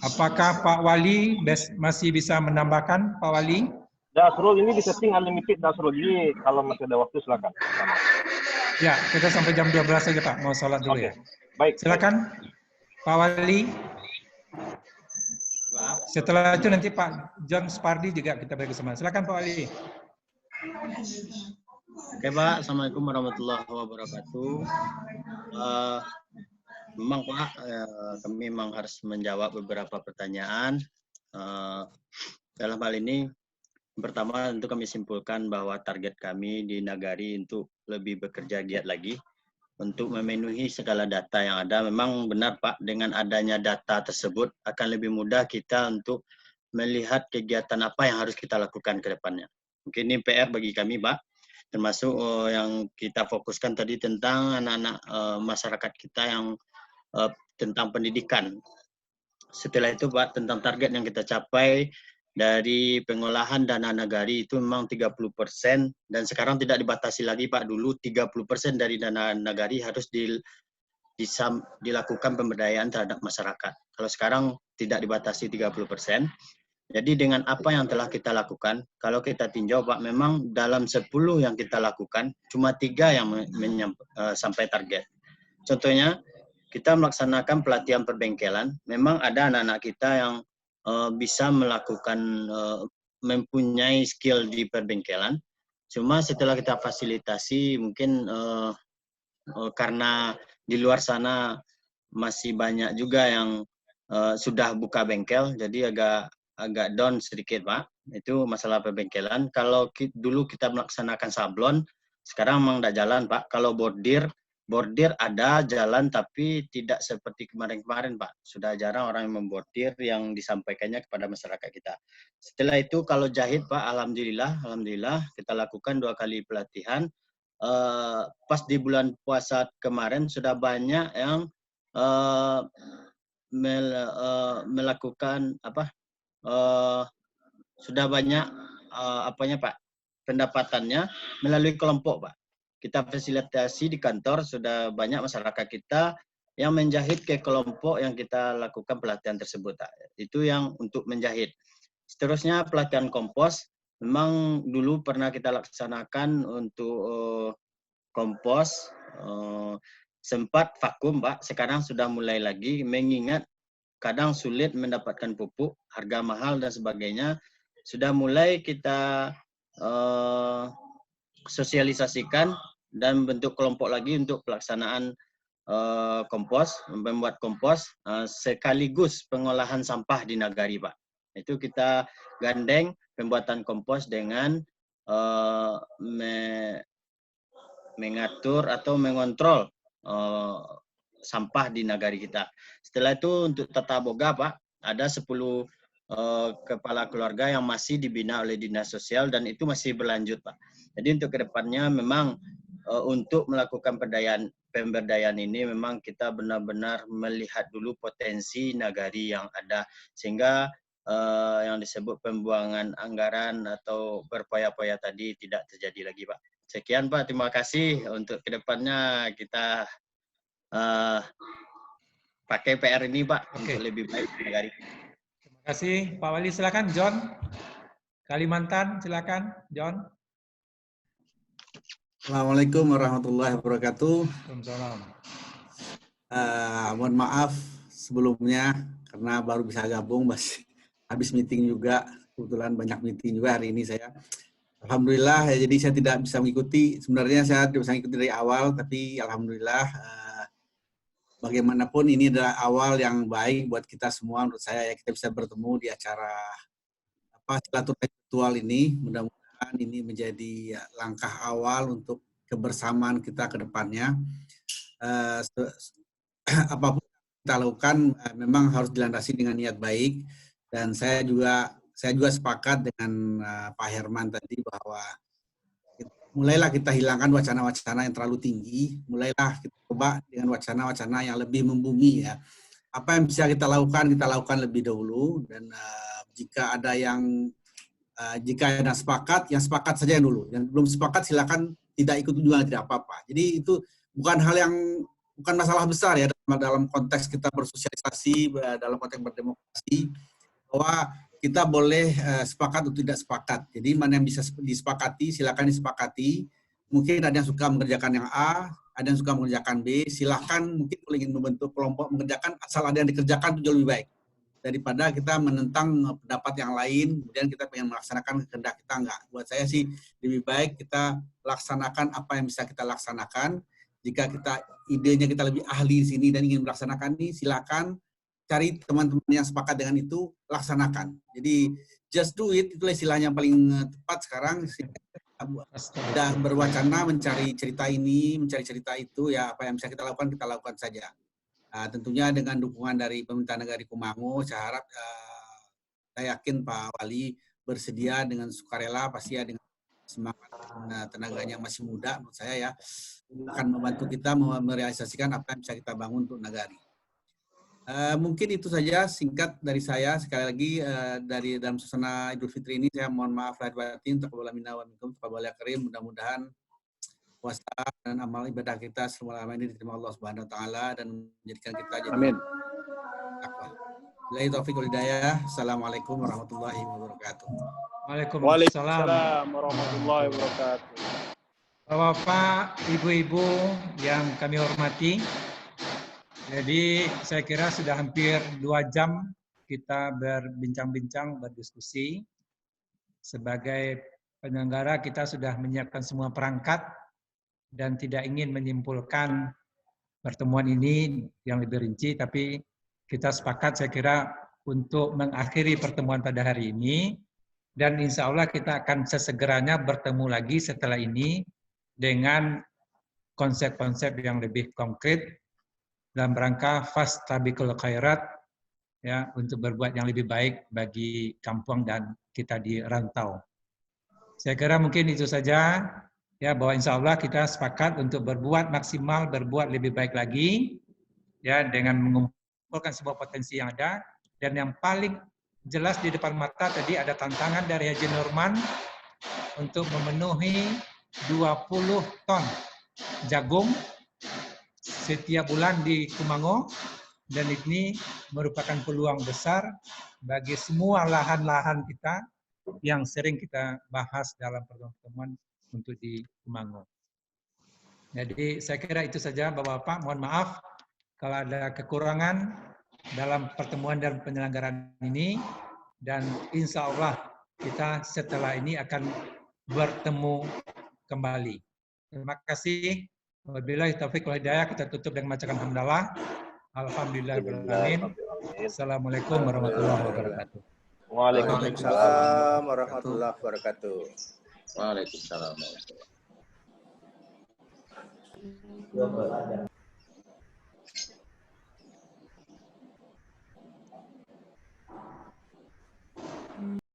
Apakah Pak Wali masih bisa menambahkan, Pak Wali? Dasrul ini disetting unlimited Dasrul. Jadi kalau masih ada waktu silakan. Ya, kita sampai jam 12 saja Pak. Mau sholat dulu ya. Baik. Silakan Pak Wali. Setelah itu nanti Pak John Spardi juga kita beri kesempatan. Silakan Pak Wali. Oke Pak, Assalamualaikum warahmatullahi wabarakatuh. Memang Pak, kami memang harus menjawab beberapa pertanyaan. Dalam hal ini, pertama tentu kami simpulkan bahwa target kami di Nagari untuk lebih bekerja giat lagi untuk memenuhi segala data yang ada. Memang benar Pak, dengan adanya data tersebut akan lebih mudah kita untuk melihat kegiatan apa yang harus kita lakukan ke depannya. Mungkin ini PR bagi kami Pak, termasuk yang kita fokuskan tadi tentang anak-anak masyarakat kita yang tentang pendidikan. Setelah itu Pak, tentang target yang kita capai dari pengolahan dana Nagari itu memang 30% dan sekarang tidak dibatasi lagi Pak. Dulu 30% dari dana Nagari harus dilakukan pemberdayaan terhadap masyarakat. Kalau sekarang tidak dibatasi 30%. Jadi dengan apa yang telah kita lakukan, kalau kita tinjau Pak, memang dalam 10 yang kita lakukan, cuma 3 yang sampai target. Contohnya, kita melaksanakan pelatihan perbengkelan, memang ada anak-anak kita yang bisa melakukan, mempunyai skill di perbengkelan. Cuma setelah kita fasilitasi, mungkin karena di luar sana masih banyak juga yang sudah buka bengkel, jadi agak down sedikit Pak. Itu masalah perbengkelan. Kalau dulu kita melaksanakan sablon, sekarang memang tidak jalan Pak. Kalau bordir ada jalan tapi tidak seperti kemarin-kemarin Pak. Sudah jarang orang yang membordir yang disampaikannya kepada masyarakat kita. Setelah itu kalau jahit Pak, alhamdulillah kita lakukan 2 kali pelatihan. Pas di bulan puasa kemarin sudah banyak yang melakukan sudah banyak Pak, pendapatannya melalui kelompok Pak. Kita fasilitasi di kantor, sudah banyak masyarakat kita yang menjahit ke kelompok yang kita lakukan pelatihan tersebut. Itu yang untuk menjahit. Seterusnya pelatihan kompos, memang dulu pernah kita laksanakan untuk kompos, sempat vakum Pak, sekarang sudah mulai lagi, mengingat kadang sulit mendapatkan pupuk, harga mahal dan sebagainya. Sudah mulai kita sosialisasikan dan bentuk kelompok lagi untuk pelaksanaan kompos, membuat kompos sekaligus pengolahan sampah di Nagari Pak. Itu kita gandeng pembuatan kompos dengan mengatur atau mengontrol sampah di negari kita. Setelah itu untuk tata boga Pak, ada 10 kepala keluarga yang masih dibina oleh Dinas Sosial dan itu masih berlanjut Pak. Jadi untuk kedepannya memang untuk melakukan pemberdayaan ini memang kita benar-benar melihat dulu potensi nagari yang ada sehingga yang disebut pembuangan anggaran atau berpoya-poya tadi tidak terjadi lagi Pak. Sekian Pak, terima kasih. Untuk kedepannya kita pakai PR ini Pak untuk lebih baik nagari. Terima kasih Pak Wali. Silakan John. Kalimantan, silakan John. Assalamualaikum warahmatullahi wabarakatuh. Waalaikumsalam. Mohon maaf sebelumnya karena baru bisa gabung, habis meeting juga. Kebetulan banyak meeting juga hari ini saya. Alhamdulillah, ya, jadi saya tidak bisa mengikuti. Sebenarnya saya tidak bisa mengikuti dari awal, tapi alhamdulillah bagaimanapun ini adalah awal yang baik buat kita semua. Menurut saya ya kita bisa bertemu di acara silaturahmi virtual ini. Mudah-mudahan ini menjadi langkah awal untuk kebersamaan kita ke depannya. Apapun yang kita lakukan memang harus dilandasi dengan niat baik, dan saya juga sepakat dengan Pak Herman tadi bahwa mulailah kita hilangkan wacana-wacana yang terlalu tinggi, mulailah kita coba dengan wacana-wacana yang lebih membumi ya. Apa yang bisa kita lakukan lebih dahulu, dan jika ada yang sepakat, yang sepakat saja dulu. Yang belum sepakat silakan tidak ikut juga tidak apa-apa. Jadi itu bukan masalah besar ya dalam konteks kita bersosialisasi, dalam konteks berdemokrasi, bahwa kita boleh sepakat atau tidak sepakat. Jadi mana yang bisa disepakati, silakan disepakati. Mungkin ada yang suka mengerjakan yang A, ada yang suka mengerjakan B, silakan mungkin kalau ingin membentuk kelompok mengerjakan, asal ada yang dikerjakan itu jauh lebih baik. Daripada kita menentang pendapat yang lain, kemudian kita pengen melaksanakan kehendak kita, enggak. Buat saya sih lebih baik kita laksanakan apa yang bisa kita laksanakan. Jika idenya kita lebih ahli di sini dan ingin melaksanakan ini, silakan cari teman-teman yang sepakat dengan itu, laksanakan. Jadi just do it, itulah istilahnya yang paling tepat sekarang. Sudah berwacana mencari cerita ini, mencari cerita itu, ya apa yang bisa kita lakukan saja. Tentunya dengan dukungan dari pemerintah negari Kumango, saya harap, saya yakin Pak Wali bersedia dengan sukarela, pasti ya dengan semangat tenaganya yang masih muda, menurut saya ya, akan membantu kita merealisasikan apa yang bisa kita bangun untuk nagari. Mungkin itu saja singkat dari saya. Sekali lagi dari dalam suasana Idul Fitri ini saya mohon maaf lahir batin, taqabbal minna wa minkum, taqabbal karim. Mudah-mudahan puasa dan amal ibadah kita selama ini diterima Allah Subhanahu wa taala dan menjadikan kita jadi amin. Billahi taufiq wal hidayah. Assalamualaikum warahmatullahi wabarakatuh. Waalaikumsalam warahmatullahi wabarakatuh. Bapak, Ibu-ibu yang kami hormati, jadi saya kira sudah hampir 2 jam kita berbincang-bincang, berdiskusi. Sebagai penyelenggara kita sudah menyiapkan semua perangkat dan tidak ingin menyimpulkan pertemuan ini yang lebih rinci, tapi kita sepakat saya kira untuk mengakhiri pertemuan pada hari ini, dan insya Allah kita akan sesegeranya bertemu lagi setelah ini dengan konsep-konsep yang lebih konkret dalam rangka fastabiqul khairat, ya, untuk berbuat yang lebih baik bagi kampung dan kita di rantau. Saya kira mungkin itu saja, ya, bahwa insya Allah kita sepakat untuk berbuat maksimal, berbuat lebih baik lagi, ya, dengan mengumpulkan semua potensi yang ada. Dan yang paling jelas di depan mata tadi ada tantangan dari Haji Nurman untuk memenuhi 20 ton jagung setiap bulan di Kumango, dan ini merupakan peluang besar bagi semua lahan-lahan kita yang sering kita bahas dalam pertemuan untuk di Kumango. Jadi saya kira itu saja Bapak-Bapak, mohon maaf kalau ada kekurangan dalam pertemuan dan penyelenggaraan ini, dan insya Allah kita setelah ini akan bertemu kembali. Terima kasih. Wabillahi taufiq wal hidayah. Kita tutup dengan bacaan hamdalah. Alhamdulillahirabbil alamin. Assalamualaikum warahmatullahi wabarakatuh. Waalaikumsalam warahmatullahi wabarakatuh. Waalaikumsalam. Dua aja.